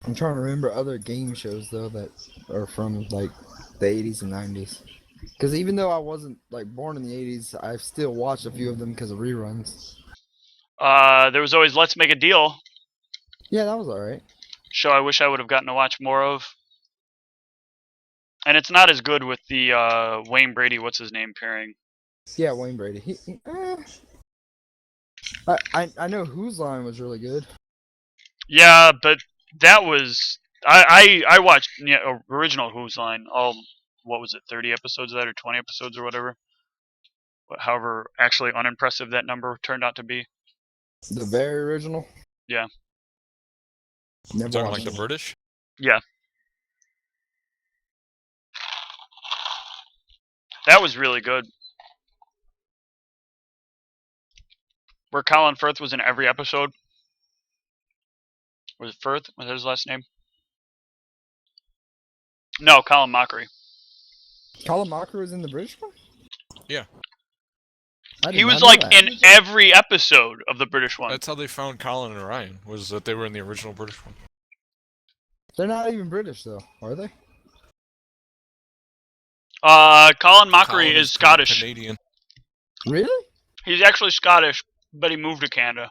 I'm trying to remember other game shows, though, that are from, like, the 80s and 90s. Because even though I wasn't, like, born in the 80s, I've still watched a few of them because of reruns. There was always Let's Make a Deal. Yeah, that was alright. Show I wish I would have gotten to watch more of. And it's not as good with the Wayne Brady, what's his name, pairing. Yeah, Wayne Brady. I know Whose Line was really good. Yeah, but that was I watched original Who's Line. All what was it, 30 episodes of that or 20 episodes or whatever. However, actually unimpressive that number turned out to be. The very original? Yeah. Never Talking watched like the it. British? Yeah. That was really good. Where Colin Firth was in every episode. Was it Firth? Was that his last name? No, Colin Mockery. Colin Mocker was in the British one? Yeah. I did He was not know like that. in every episode of the British one. That's how they found Colin and Ryan, was that they were in the original British one. They're not even British, though, are they? Colin Mockery Colin is Scottish. Canadian. Really? He's actually Scottish, but he moved to Canada.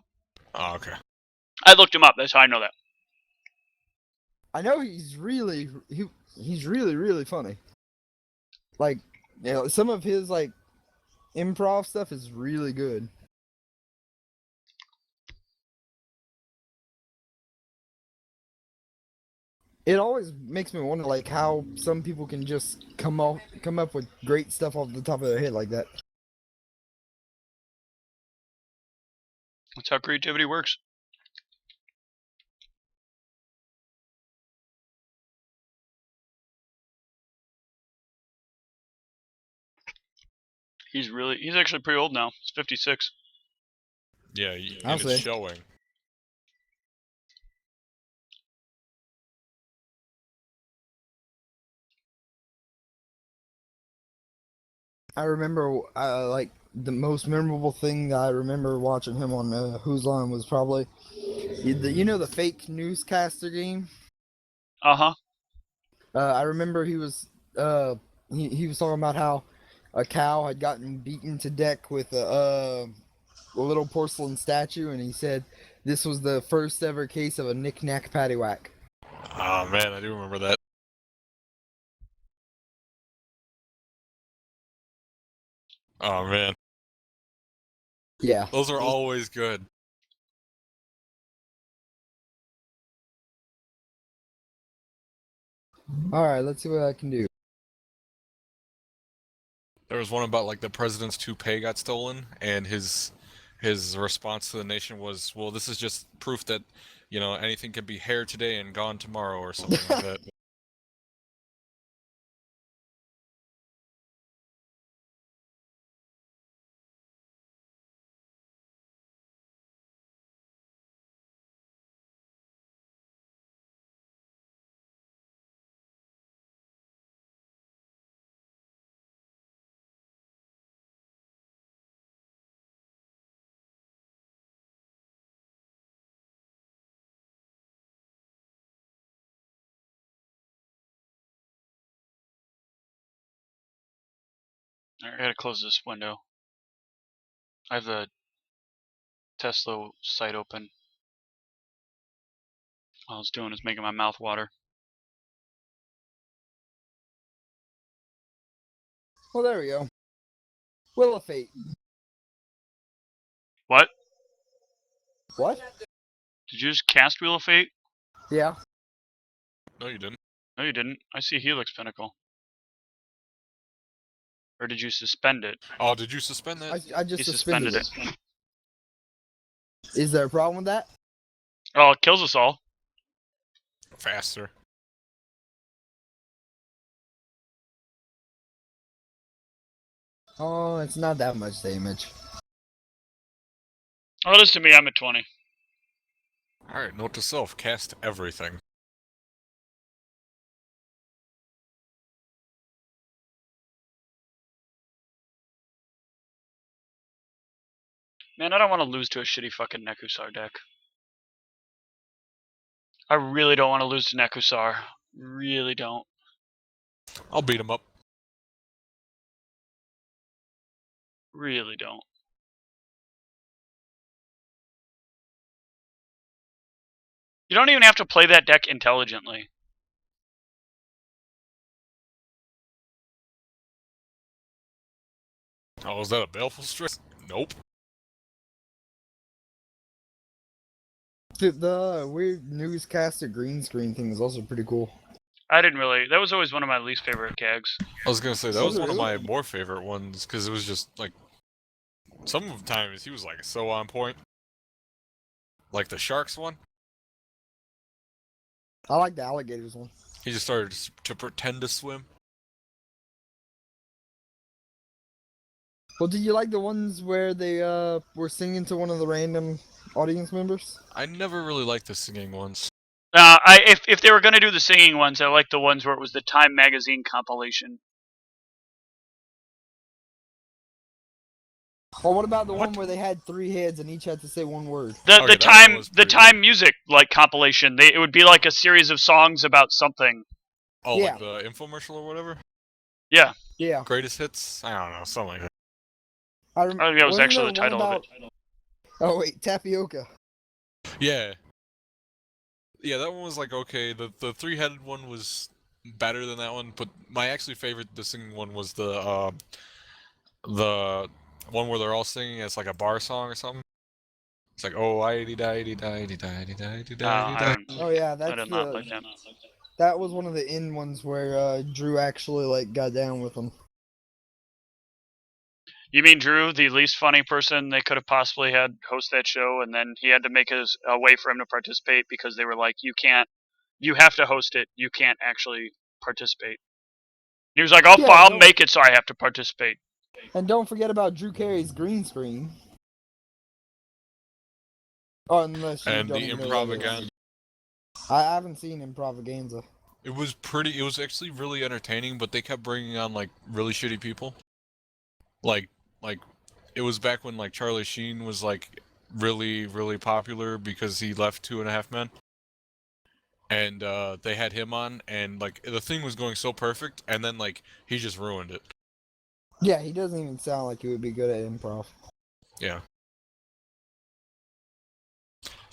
Oh, okay. I looked him up. That's how I know that. I know he's really really funny. Like, you know, some of his like improv stuff is really good. It always makes me wonder, like, how some people can just come up with great stuff off the top of their head like that. That's how creativity works. He's actually pretty old now. He's 56. Yeah, I'll and say. it's showing. I remember, like, the most memorable thing that I remember watching him on Whose Line was probably, you know, the fake newscaster game. Uh-huh. I remember he was he was talking about how a cow had gotten beaten to death with a little porcelain statue, and he said this was the first ever case of a knick-knack paddywhack. Oh man, I do remember that. Oh man, Yeah. those are always good. Alright, let's see what I can do. There was one about like the president's toupee got stolen, and his response to the nation was, "Well, this is just proof that, anything can be hair today and gone tomorrow," or something like that. Alright, I gotta close this window. I have the Tesla site open. All it's doing is making my mouth water. Well, there we go. Wheel of Fate. What? What? Did you just cast Wheel of Fate? Yeah. No, you didn't. No, you didn't. I see Helix Pinnacle. Or did you suspend it? Oh, did you suspend that? I just He suspended suspended it. Is there a problem with that? Oh, it kills us all. Faster. Oh, it's not that much damage. Oh, it is to me. I'm at 20. All right, note to self: cast everything. Man, I don't want to lose to a shitty fucking Nekusar deck. I really don't want to lose to Nekusar. Really don't. I'll beat him up. Really don't. You don't even have to play that deck intelligently. Oh, is that a baleful stress? Nope. The weird newscaster green screen thing is also pretty cool. I didn't really. That was always one of my least favorite gags. I was gonna say that Was was it one of really? my more favorite ones because it was just like sometimes he was like so on point. Like the sharks one, I like the alligators one. he just started to pretend to swim. Well, did you like the ones where they were singing to one of the random audience members? I never really liked the singing ones. If they were gonna do the singing ones, I like the ones where it was the Time magazine compilation. Or what about the What? one where they had 3 heads and each had to say one word? The Okay, that one was the pretty Time good. music like compilation. It would be like a series of songs about something. Oh, Yeah. like the infomercial or whatever. Yeah, Yeah. Greatest hits. I don't know, something like that. I think that was wasn't actually the there one title of it. Oh wait, tapioca. Yeah. Yeah, that one was like okay. The three-headed one was better than that one, but my actually favorite the singing one was the one where they're all singing. It's like a bar song or something. It's like oh I di di di di di di di di di di. Oh yeah, I that's did not like that. that was one of the in ones where Drew actually like got down with them. You mean Drew, the least funny person they could have possibly had host that show, and then he had to make a way for him to participate because they were like, you can't, you have to host it. You can't actually participate. He was like, Yeah, I'll don't- make it so I have to participate. And don't forget about Drew Carey's green screen. Oh, unless you And don't the even know improv what it is. again. I haven't seen Improvaganza. It was pretty. It was actually really entertaining, but they kept bringing on like really shitty people. Like it was back when like Charlie Sheen was like really popular because he left Two and a Half Men. And they had him on, and like the thing was going so perfect, and then like he just ruined it. Yeah, he doesn't even sound like he would be good at improv. Yeah.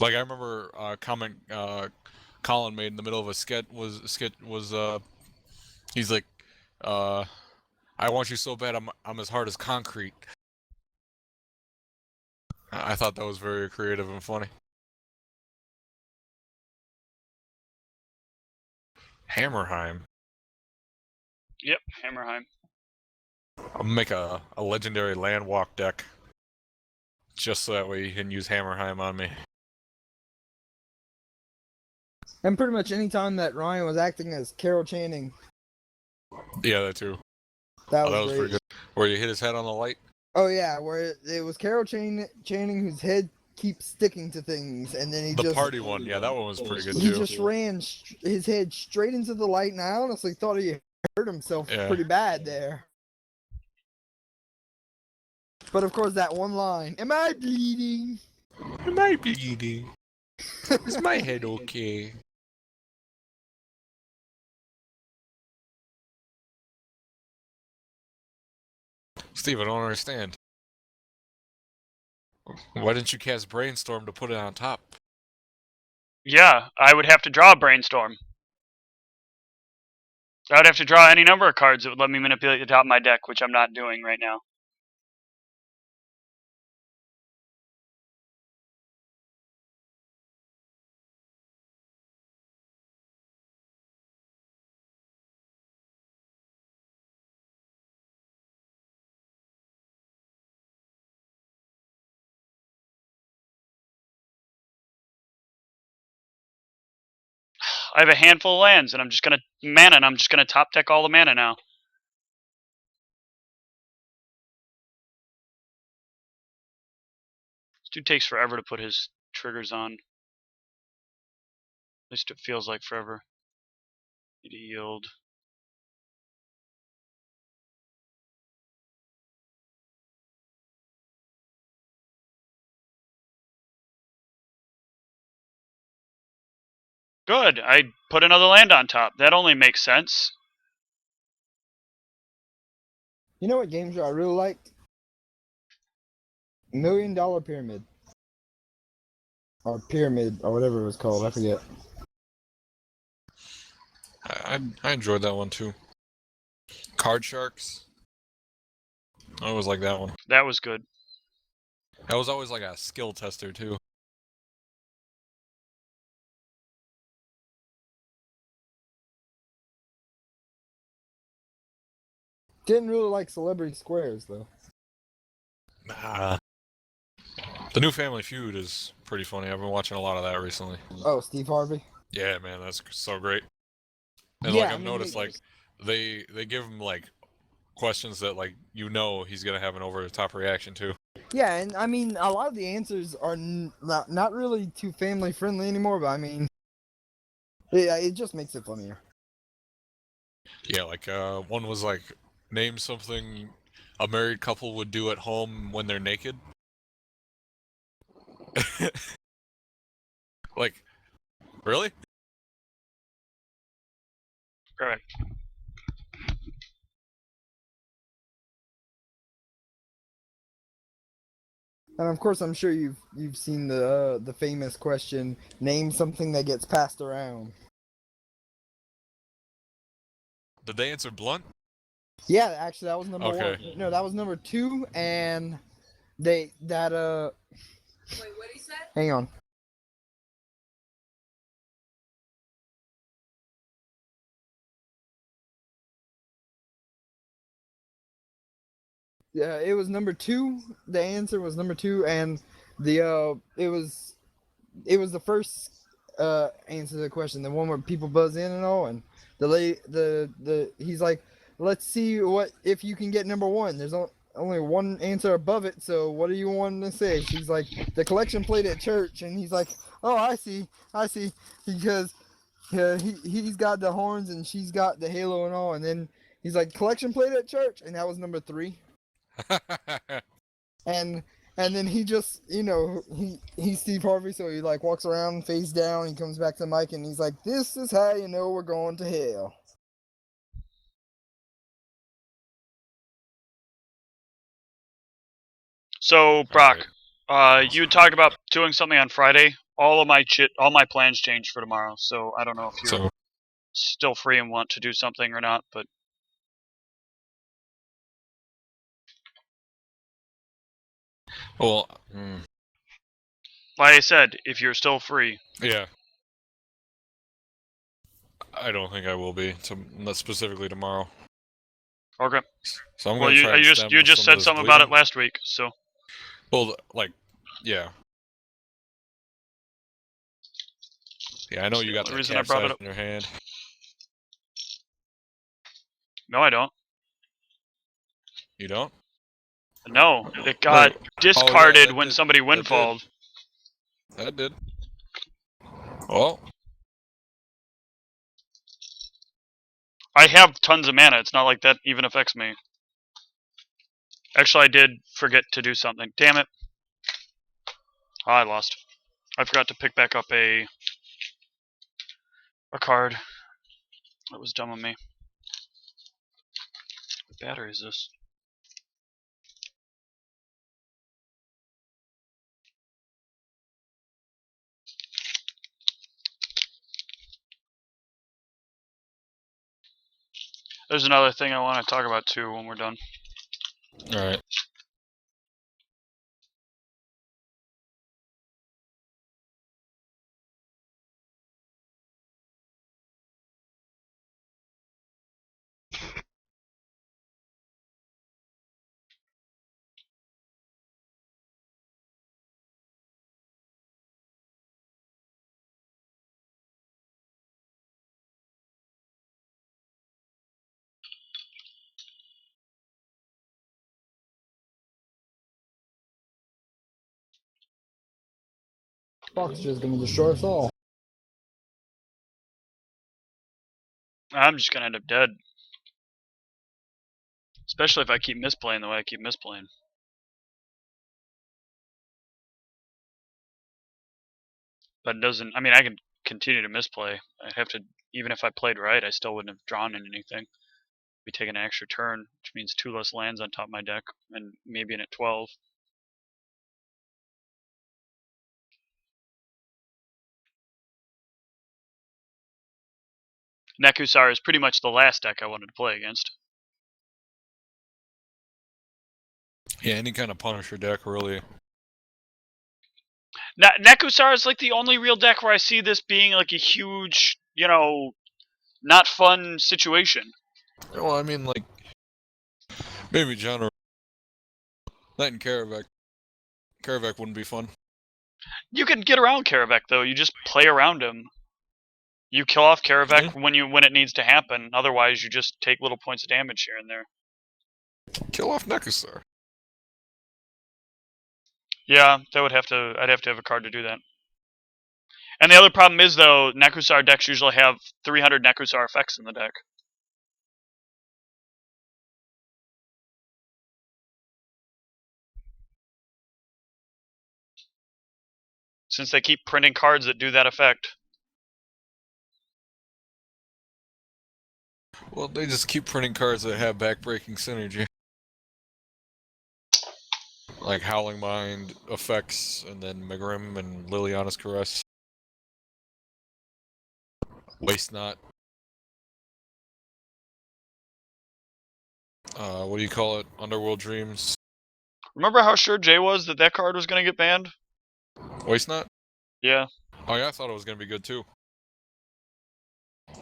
Like I remember Colin made in the middle of a sketch was he's like I want you so bad I'm as hard as concrete. I thought that was very creative and funny. Hammerheim. Yep, Hammerheim. I'll make a legendary Landwalk deck. Just so that way you can use Hammerheim on me. And pretty much any time that Ryan was acting as Carol Channing, Yeah, that too. that Oh, that was was great. pretty good. Where you hit his head on the light? Oh yeah, where it was Carol Channing whose head keeps sticking to things, and then he The just party one, yeah, that one was pretty good he too. just ran his head straight into the light, and I honestly thought he hurt himself Yeah. pretty bad there. But of course, that one line, "Am I bleeding?" Am I bleeding? Is my head okay? Steve, I don't understand. Why didn't you cast Brainstorm to put it on top? Yeah, I would have to draw a Brainstorm. I would have to draw any number of cards that would let me manipulate the top of my deck, which I'm not doing right now. I have a handful of lands, and I'm just gonna mana, and I'm just gonna top deck all the mana now. This dude takes forever to put his triggers on. At least it feels like forever. Need to yield. Good, I put another land on top. That only makes sense. You know what game show I really liked? $1 Million Pyramid. Or Pyramid, or whatever it was called, I forget. I enjoyed that one too. Card Sharks. I always like that one. That was good. That was always like a skill tester too. Didn't really like Celebrity Squares, though. Nah. The new Family Feud is pretty funny. I've been watching a lot of that recently. Oh, Steve Harvey? Yeah, man, that's so great. And Yeah, like I I've mean, noticed, like they give him like questions that like he's gonna have an over the top reaction to. Yeah, and I mean, a lot of the answers are not really too family friendly anymore, but I mean, yeah, it just makes it funnier. Yeah, like one was like, name something a married couple would do at home when they're naked. Like, really? Correct. And of course, I'm sure you've seen the famous question: name something that gets passed around. Did they answer blunt? Yeah, actually, that was number Okay. one. No, that was number two, and Wait, what he said? Hang on. Yeah, it was number two. The answer was number two, and it was the first answer to the question, the one where people buzz in and all, and he's like, let's see what if you can get number one. There's only one answer above it, so what do you want to say? She's like, the collection plate at church, and he's like, oh, I see, because he's got the horns and she's got the halo and all, and then he's like, collection plate at church, and that was number three. And then he just, he's Steve Harvey, so he like walks around face down. He comes back to the mic and he's like, "This is how you know we're going to hell." So Brock, you talked about doing something on Friday. All my plans changed for tomorrow. So I don't know if you're still free and want to do something or not, but well, like I said, if you're still free. yeah. I don't think I will be, not specifically tomorrow. Okay. So I'm Well, gonna try and stem you just some of said this something about it bleeding. last week, so. Well, like, yeah. Yeah, I know That's you the got only that reason I brought it capsize up. in your hand. No, I don't. You don't? No, it got Wait. discarded Oh, yeah, when somebody That did. windfalled. That did. Well, I have tons of mana. It's not like that even affects me. Actually, I did forget to do something. Damn it. Oh, I lost. I forgot to pick back up a card. That was dumb of me. What battery is this? There's another thing I want to talk about too when we're done. alright. Fox is just gonna destroy us all. I'm just gonna end up dead. Especially if I keep misplaying the way I keep misplaying. But it doesn't, I mean, I can continue to misplay. I'd have to, even if I played right, I still wouldn't have drawn in anything. Be taking an extra turn, which means 2 less lands on top of my deck, and maybe in at 12. Nekusar is pretty much the last deck I wanted to play against. Yeah, any kind of Punisher deck, really. Nekusar is like the only real deck where I see this being like a huge, not fun situation. Well, I mean, like, maybe genre. That and Karavak. Karavak wouldn't be fun. You can get around Karavak though. You just play around him. You kill off Karavak when it needs to happen. Otherwise, you just take little points of damage here and there. Kill off Nekusar. Yeah, I'd have to have a card to do that. And the other problem is though, Nekusar decks usually have 300 Nekusar effects in the deck. Since they keep printing cards that do that effect. Well, they just keep printing cards that have backbreaking synergy. Like Howling Mind, Effects, and then Megrim and Liliana's Caress. Waste Not. What do you call it? Underworld Dreams. Remember how sure Jay was that card was going to get banned? Waste Not? Yeah. Oh yeah, I thought it was going to be good too.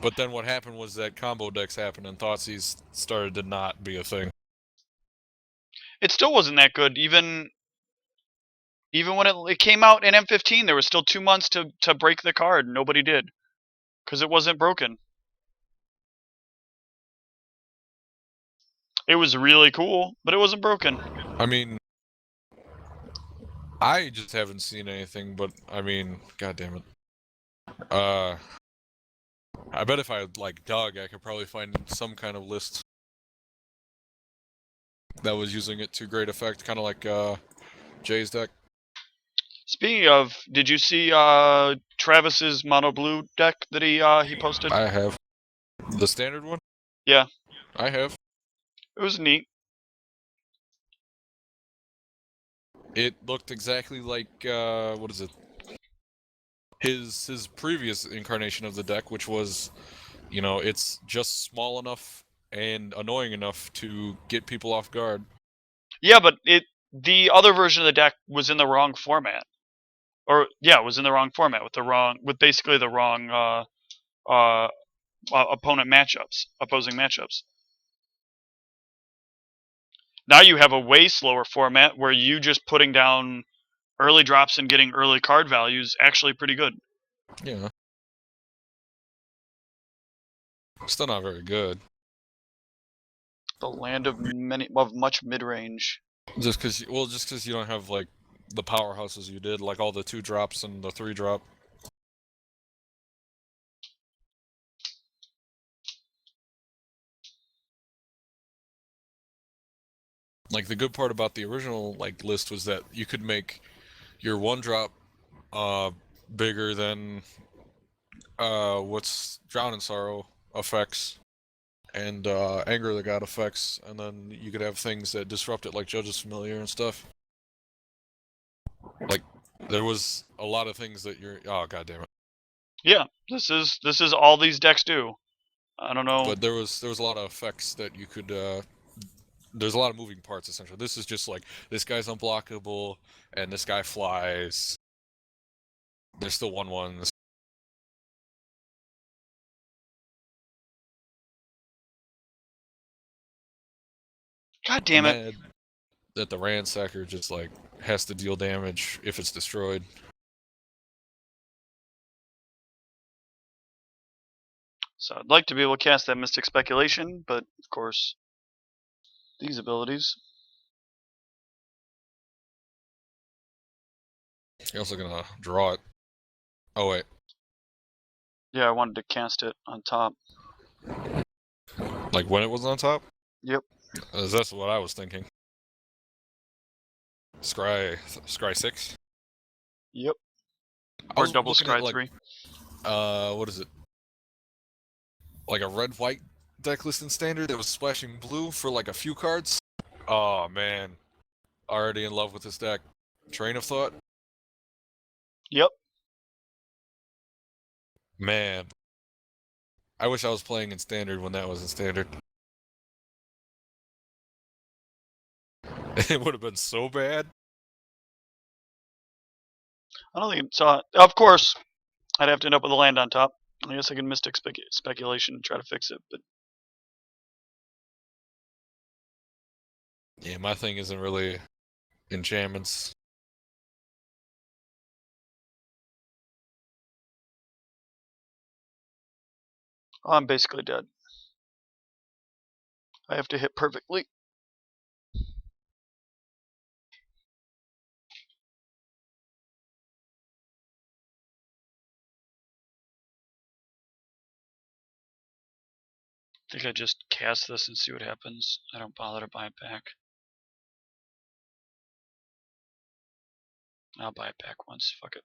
But then what happened was that combo decks happened and Thoughtseize started to not be a thing. It still wasn't that good. Even when it came out in M15, there was still 2 months to break the card. Nobody did. Because it wasn't broken. It was really cool, but it wasn't broken. I mean, I just haven't seen anything, but I mean, god damn it. I bet if I like dug, I could probably find some kind of list that was using it to great effect, kind of like Jay's deck. Speaking of, did you see Travis's mono blue deck that he posted? I have the standard one. Yeah, I have. it was neat. It looked exactly like what is it? His previous incarnation of the deck, which was, it's just small enough and annoying enough to get people off guard. Yeah, but the other version of the deck was in the wrong format. Or yeah, it was in the wrong format with basically the wrong opposing matchups. Now you have a way slower format where you just putting down early drops and getting early card values actually pretty good. Yeah. Still not very good. The land of much mid range. Just because you don't have like the powerhouses you did, like all the 2 drops and the 3 drop. Like the good part about the original like list was that you could make your 1 drop bigger than what's Drown in Sorrow effects and Anger of the God effects, and then you could have things that disrupt it like Judge's Familiar and stuff. Like there was a lot of things that oh god damn it. Yeah, this is all these decks do. I don't know. But there was a lot of effects that you could there's a lot of moving parts essentially. This is just like this guy's unblockable and this guy flies. There's still 1/1s. God damn it. Mad that the Ransacker just like has to deal damage if it's destroyed. So I'd like to be able to cast that Mystic Speculation, but of course, these abilities. You're also gonna draw it. Oh wait. Yeah, I wanted to cast it on top. Like when it was on top? Yep. That's what I was thinking. Scry 6? Yep. I Or was double looking at, Scry like, 3. What is it? Like a red-white deck list in Standard that was splashing blue for like a few cards. Oh man. Already in love with this deck. Train of Thought? Yep. Man. I wish I was playing in Standard when that was in Standard. It would have been so bad. I don't think so. Of course, I'd have to end up with a land on top. I guess I can Mystic Speculation and try to fix it, but Yeah, my thing isn't really enchantments. I'm basically dead. I have to hit perfectly. I think I just cast this and see what happens. I don't bother to buy it back. I'll buy it back once. Fuck it.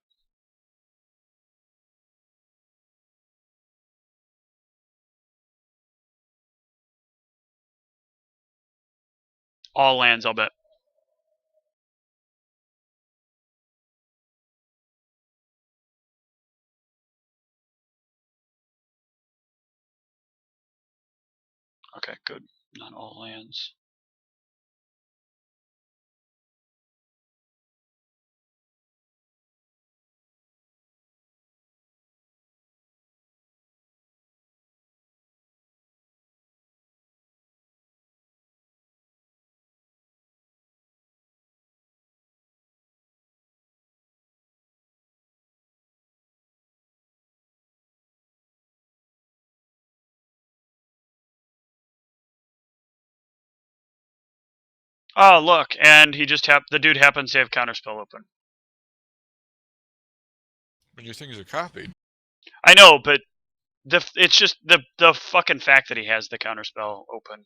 All lands, I'll bet. Okay, good. Not all lands. Oh, look, and he just the dude happens to have Counterspell open. But your things are copied. I know, but it's just the fucking fact that he has the Counterspell open.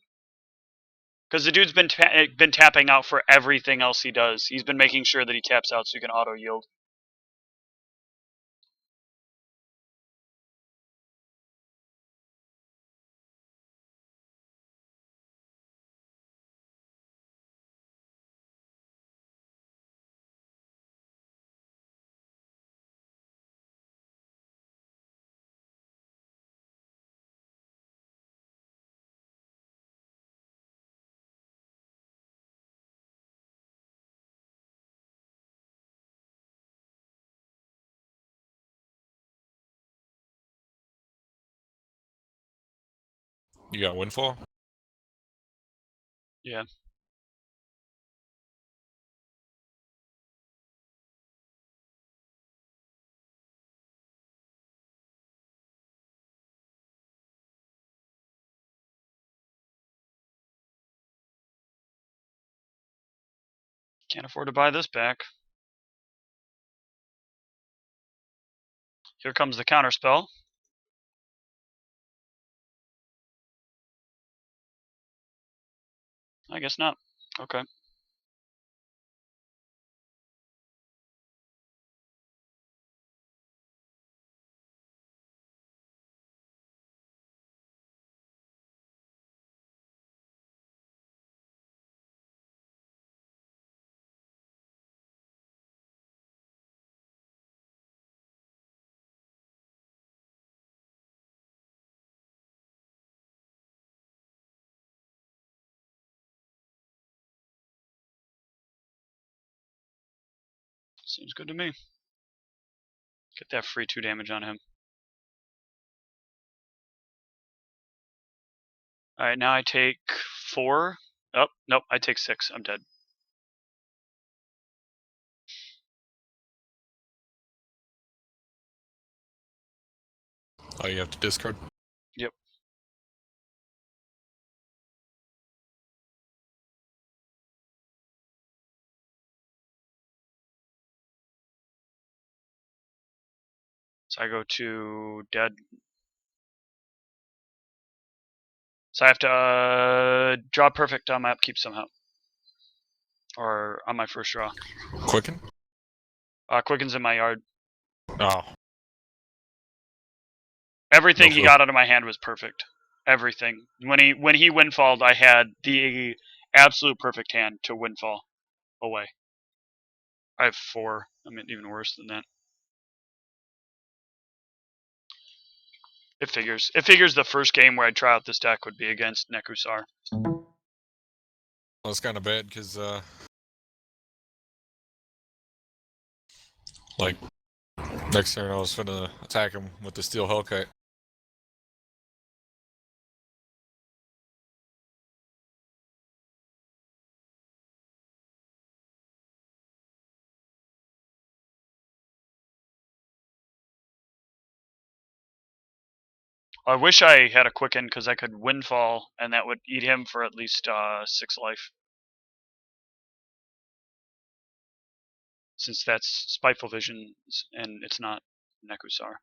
Because the dude's been tapping out for everything else he does. He's been making sure that he taps out so he can auto yield. You got Windfall? Yeah. Can't afford to buy this back. Here comes the counterspell. I guess not. Okay. Seems good to me. Get that free 2 damage on him. Alright, now I take 4. Oh, nope, I take 6. I'm dead. Oh, you have to discard? Yep. So I go to dead. So I have to draw perfect on my upkeep somehow. Or on my first draw. Quicken? Quicken's in my yard. Oh. Everything No he flu. got out of my hand was perfect. Everything. When he windfalled, I had the absolute perfect hand to windfall away. I have 4. I mean, even worse than that. It figures. It figures the first game where I'd try out this deck would be against Nekusar. Well, it's kind of bad because, like, next turn I was finna attack him with the Steel Hellkite. I wish I had a quicken because I could windfall and that would eat him for at least 6 life. Since that's Spiteful Vision and it's not Nekusar.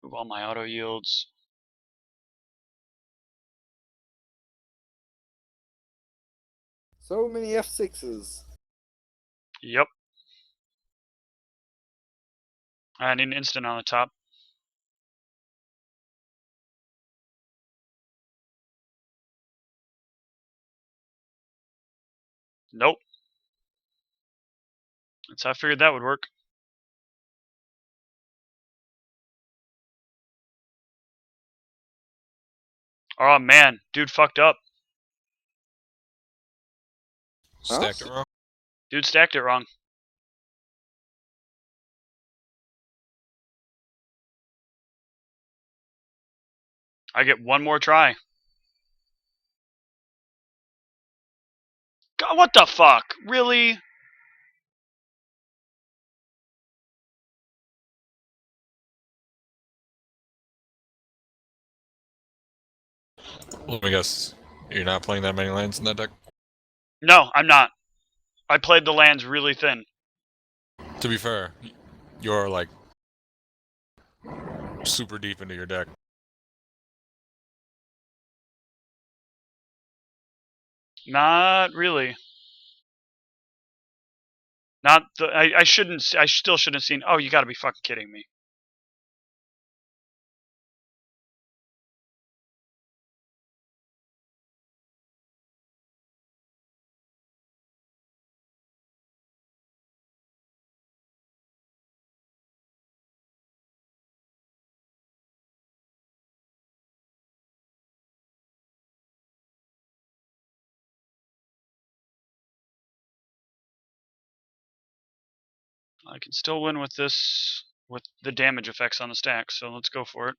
Move all my auto yields. So many F6s. Yep. I need an instant on the top. Nope. That's how I figured that would work. Oh man, dude fucked up. Stacked it wrong? Dude stacked it wrong. I get one more try. God, what the fuck? Really? Let me guess. You're not playing that many lands in that deck? No, I'm not. I played the lands really thin. To be fair, you're like super deep into your deck. Not really. Not the. I shouldn't. I still shouldn't have seen. Oh, you got to be fucking kidding me. I can still win with this, with the damage effects on the stack, so let's go for it.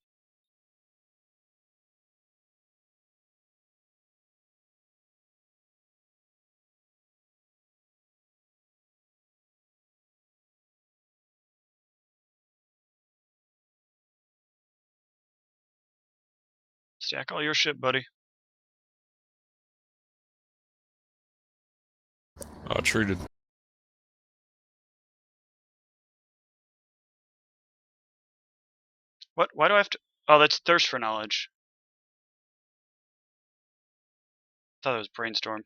Stack all your shit, buddy. Treated. What? Why do I have to? Oh, that's Thirst for Knowledge. I thought it was Brainstorm.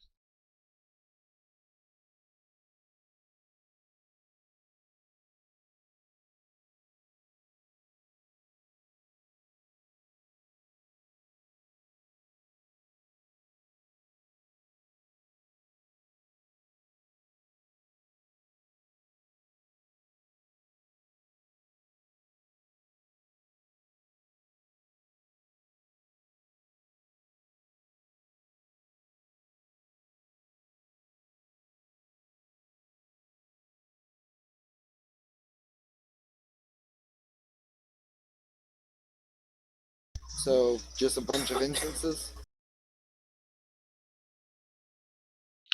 So just a bunch of instances.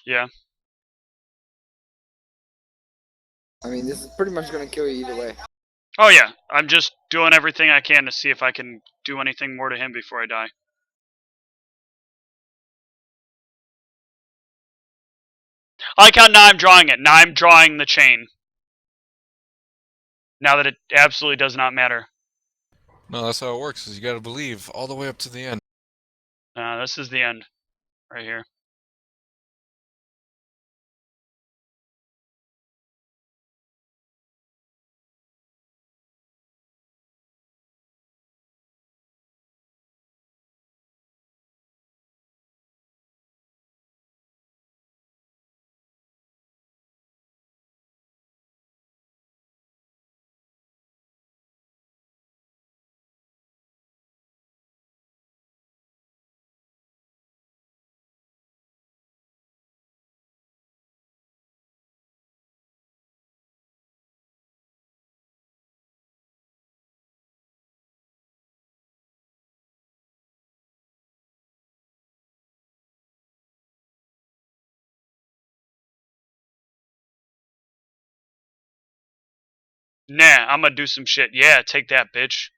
Yeah. I mean, this is pretty much gonna kill you either way. Oh yeah, I'm just doing everything I can to see if I can do anything more to him before I die. I like how now I'm drawing it. Now I'm drawing the chain. Now that it absolutely does not matter. No, that's how it works. Is you got to believe all the way up to the end. This is the end, right here. Nah, I'm gonna do some shit. Yeah, take that, bitch.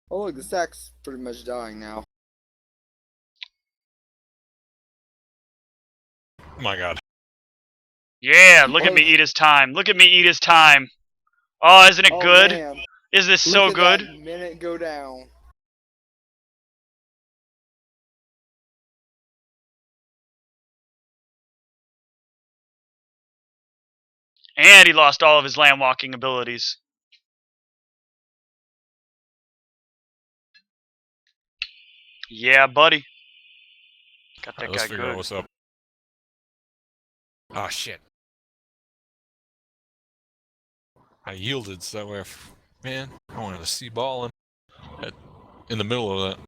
Oh look, the stack's pretty much dying now. Oh my god. Yeah, look at me eat his time. Look at me eat his time. Oh, isn't it Oh, good? man. Is this Look so at good? that minute go down. And he lost all of his land walking abilities. Yeah, buddy. Got that Alright, let's guy figure out good. what's up. Ah, shit. I yielded, so that way man, I wanted to see balling in the middle of that.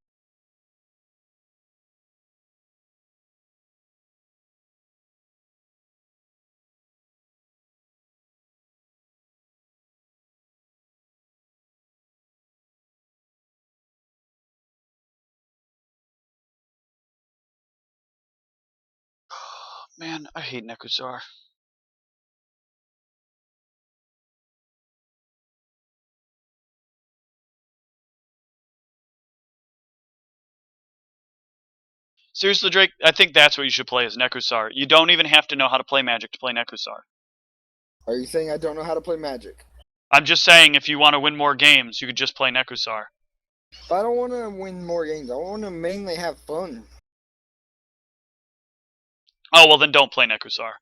Man, I hate Nekusar. Seriously, Drake, I think that's what you should play as Nekusar. You don't even have to know how to play Magic to play Nekusar. Are you saying I don't know how to play Magic? I'm just saying, if you want to win more games, you could just play Nekusar. But I don't want to win more games. I want to mainly have fun. Oh, well then don't play Nekusar.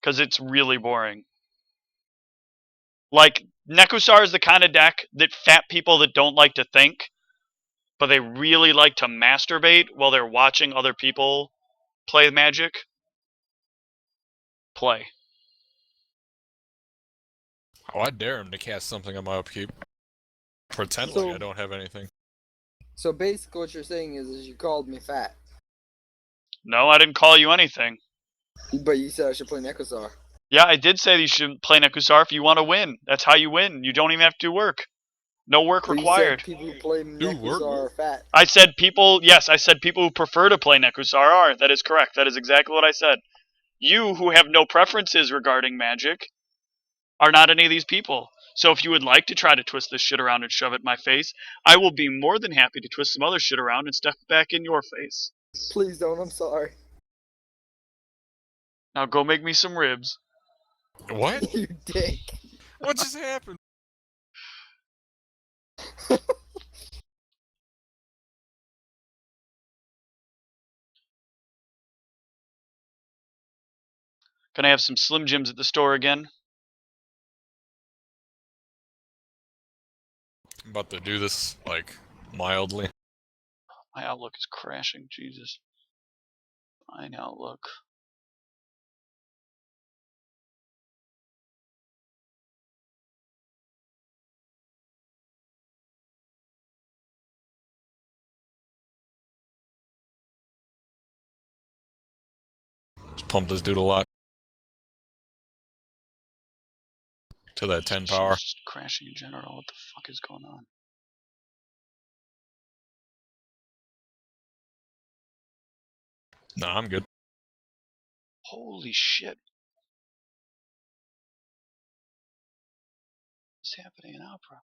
Because it's really boring. Like, Nekusar is the kind of deck that fat people that don't like to think, but they really like to masturbate while they're watching other people play Magic. play. Oh, I dare him to cast something on my upkeep. Pretend So- like I don't have anything. So basically, what you're saying is you called me fat, No, I didn't call you anything. but you said I should play Necrozar. Yeah, I did say you should play Nekusar if you want to win. That's how you win. You don't even have to do work. No work But required. you said people who play work. Necrozar are fat. I said people, yes, I said people who prefer to play Nekusar are. That is correct. That is exactly what I said. You, who have no preferences regarding Magic, are not any of these people. So if you would like to try to twist this shit around and shove it in my face, I will be more than happy to twist some other shit around and stuff it back in your face. Please don't. I'm sorry. Now go make me some ribs. What? You dick. What just happened? Can I have some Slim Jims at the store again? I'm about to do this, like, mildly. My Outlook is crashing, Jesus. Fine Outlook. Just pump this dude a lot. To that 10 power. It's just crashing in general. What the fuck is going on? Nah, I'm good. Holy shit. What's happening in Opera?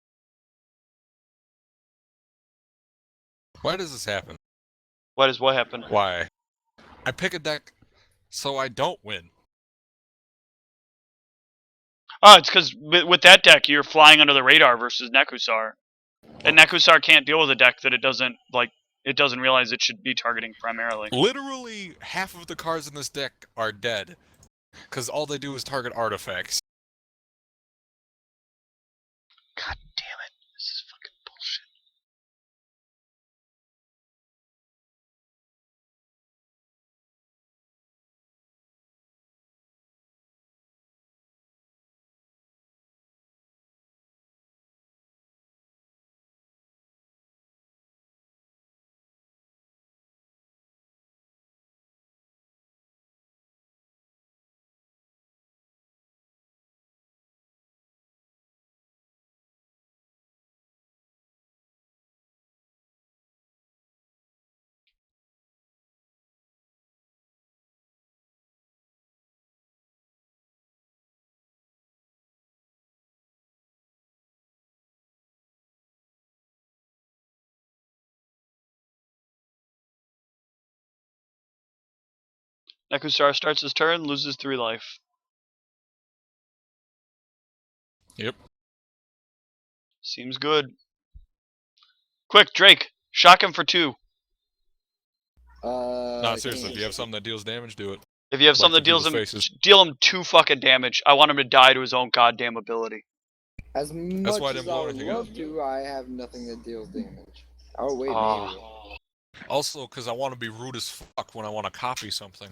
Why does this happen? What happened? Why? I pick a deck so I don't win. Oh, it's because with that deck, you're flying under the radar versus Nekusar. And Nekusar can't deal with a deck that it doesn't realize it should be targeting primarily. Literally, half of the cards in this deck are dead. Because all they do is target artifacts. God damn it. This is fucking bullshit. Nekusar starts his turn, loses 3 life. Yep. Seems good. Quick, Drake, shock him for 2. Nah, seriously, can't. if you have something that deals damage, do it. If you have Like something the that deals him, people's faces. deal him 2 fucking damage. I want him to die to his own goddamn ability. As much why I as didn't I blow would anything love to, I have nothing that deals damage. Oh wait, Ah. maybe. Also, because I want to be rude as fuck when I want to copy something.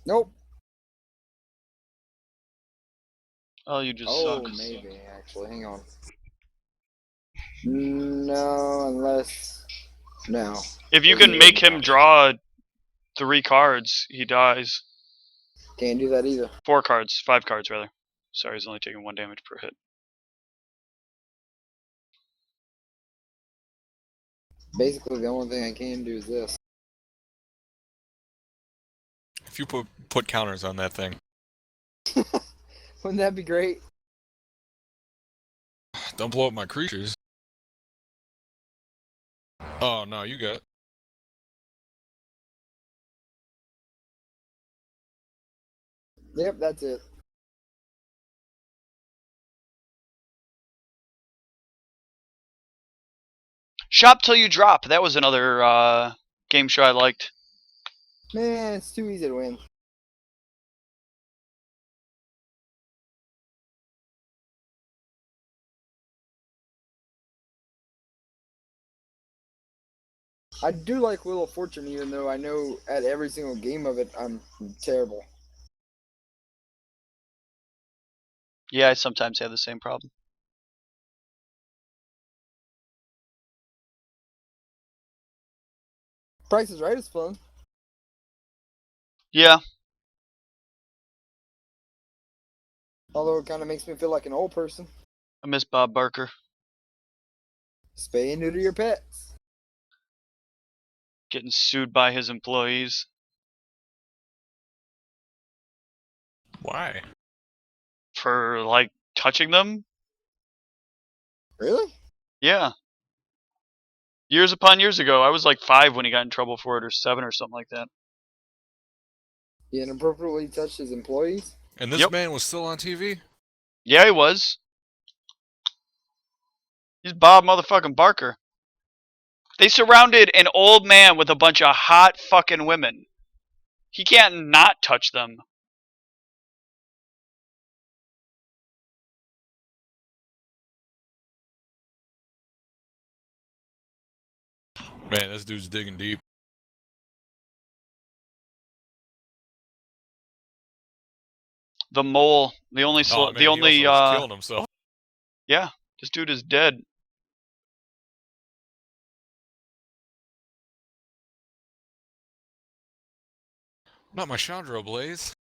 Nope. Oh, you just Oh, suck. maybe actually. Hang on. No, unless no. If you can make him draw 3 cards, he dies. Can't do that either. 4 cards, 5 cards rather. Sorry, he's only taking 1 damage per hit. Basically, the only thing I can do is this. If you put counters on that thing, Wouldn't that be great? don't blow up my creatures. Oh, no, you got it. Yep, that's it. Shop till you drop. That was another game show I liked. Man, it's too easy to win. I do like Wheel of Fortune, even though I know at every single game of it I'm terrible. Yeah, I sometimes have the same problem. Price is Right is fun. Yeah, Although it kind of makes me feel like an old person. I miss Bob Barker. Spay and neuter your pets. Getting sued by his employees. Why? For, like, touching them? Really? Yeah. Years upon years ago. I was like 5 when he got in trouble for it, or 7 or something like that. He inappropriately touched his employees? And this Yep. man was still on TV? Yeah, he was. He's Bob motherfucking Barker. They surrounded an old man with a bunch of hot fucking women. He can't not touch them. Man, this dude's digging deep. The mole, the only, Oh, man, he also was killing himself. yeah, this dude is dead. Not my Chandra Blaze.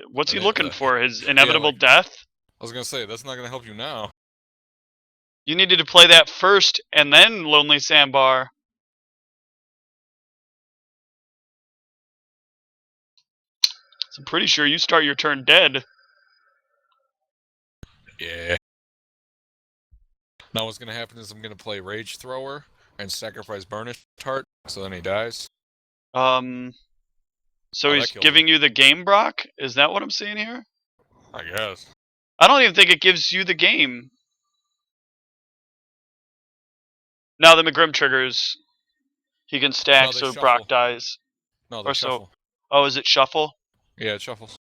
What's he Yeah, looking for? His inevitable death? I was gonna say, that's not gonna help you now. You needed to play that first and then Lonely Sandbar. So I'm pretty sure you start your turn dead. Yeah. Now what's gonna happen is I'm gonna play Rage Thrower and sacrifice Burnished Heart, so then he dies. So Oh, he's that killed giving him. you the game, Brock? Is that what I'm seeing here? I guess. I don't even think it gives you the game. Now the McGrim triggers. He can stack No, they so shuffle. Brock dies. No, they Or shuffle. so. Oh, is it shuffle? Yeah, it shuffles.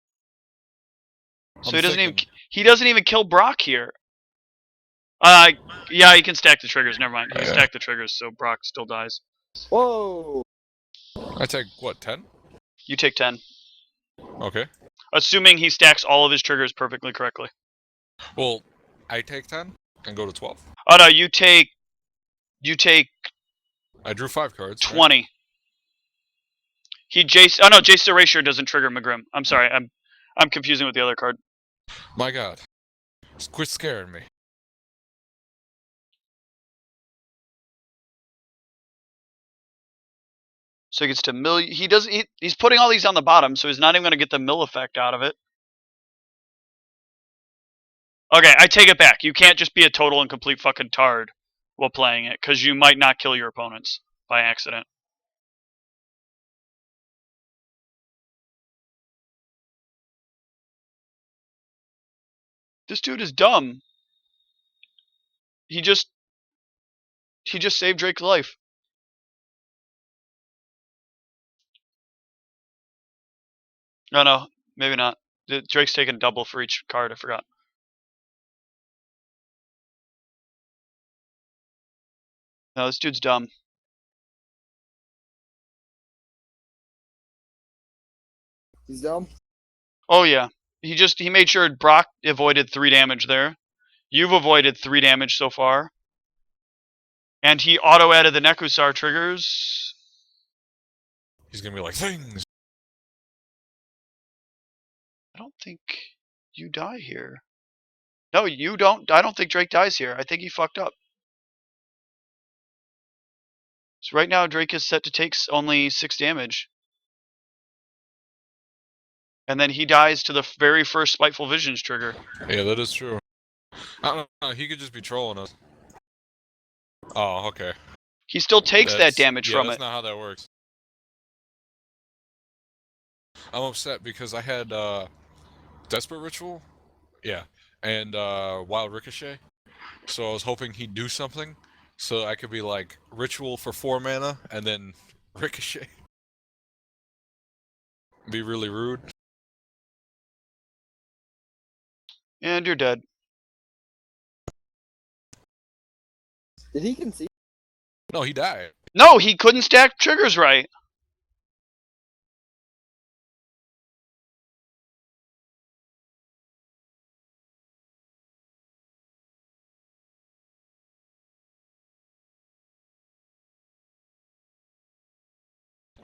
So I'm he doesn't even thinking- he doesn't even kill Brock here. Yeah, he can stack the triggers. Never mind. He can stack the triggers, so Brock still dies. Whoa! I take, what, 10? You take 10, Okay. assuming he stacks all of his triggers perfectly correctly. Well, I take 10 and go to 12. Oh no, you take I drew 5 cards. right? 20. Oh no, Jace Erasure doesn't trigger McGrim. I'm sorry, I'm confusing with the other card. My god. Quit scaring me. So he gets to mill. He's putting all these on the bottom, so he's not even going to get the mill effect out of it. Okay, I take it back. You can't just be a total and complete fucking tard while playing it, because you might not kill your opponents by accident. This dude is dumb. He just saved Drake's life. No, maybe not. Drake's taking double for each card. I forgot. No, this dude's dumb. He's dumb? Oh yeah. He made sure Brock avoided 3 damage there. You've avoided 3 damage so far. And he auto-added the Nekusar triggers. He's gonna be like, things! I don't think you die here. No, you don't. I don't think Drake dies here. I think he fucked up. So right now Drake is set to take only 6 damage. And then he dies to the very first Spiteful Visions trigger. Yeah, that is true. I don't know, he could just be trolling us. Oh, okay. He still takes that damage from that's it. not how that works. I'm upset because I had Desperate Ritual, yeah, and Wild Ricochet. So I was hoping he'd do something, so I could be like Ritual for 4 mana and then Ricochet. Be really rude. And you're dead. Did he concede? No, he died. No, he couldn't stack triggers right.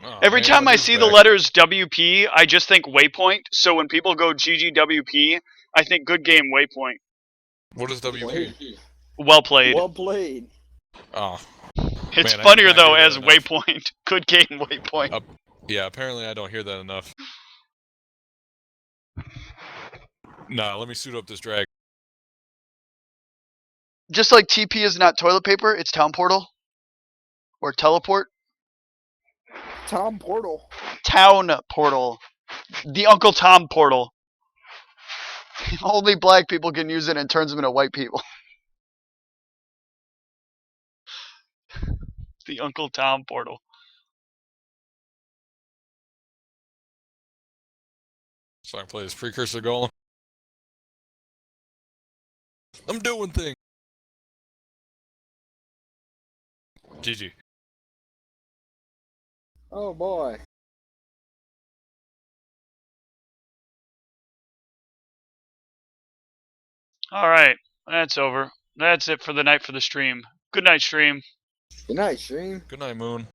Oh, Every man, time I Hunter's see the back. letters WP, I just think waypoint. So when people go GGWP, I think good game waypoint. What is WP? Well played. Well played. Oh, It's man, I did funnier not though hear that as enough. waypoint. Good game waypoint. Yeah, apparently I don't hear that enough. Nah, let me suit up this drag. Just like TP is not toilet paper, it's town portal. Or teleport. Tom Portal. Town portal. The Uncle Tom portal. Only black people can use it and turns them into white people. The Uncle Tom portal. So I can play this precursor golem. I'm doing things. GG. Oh boy. Alright, that's over. That's it for the night for the stream. Good night, stream. Good night, stream. Good night, Moon.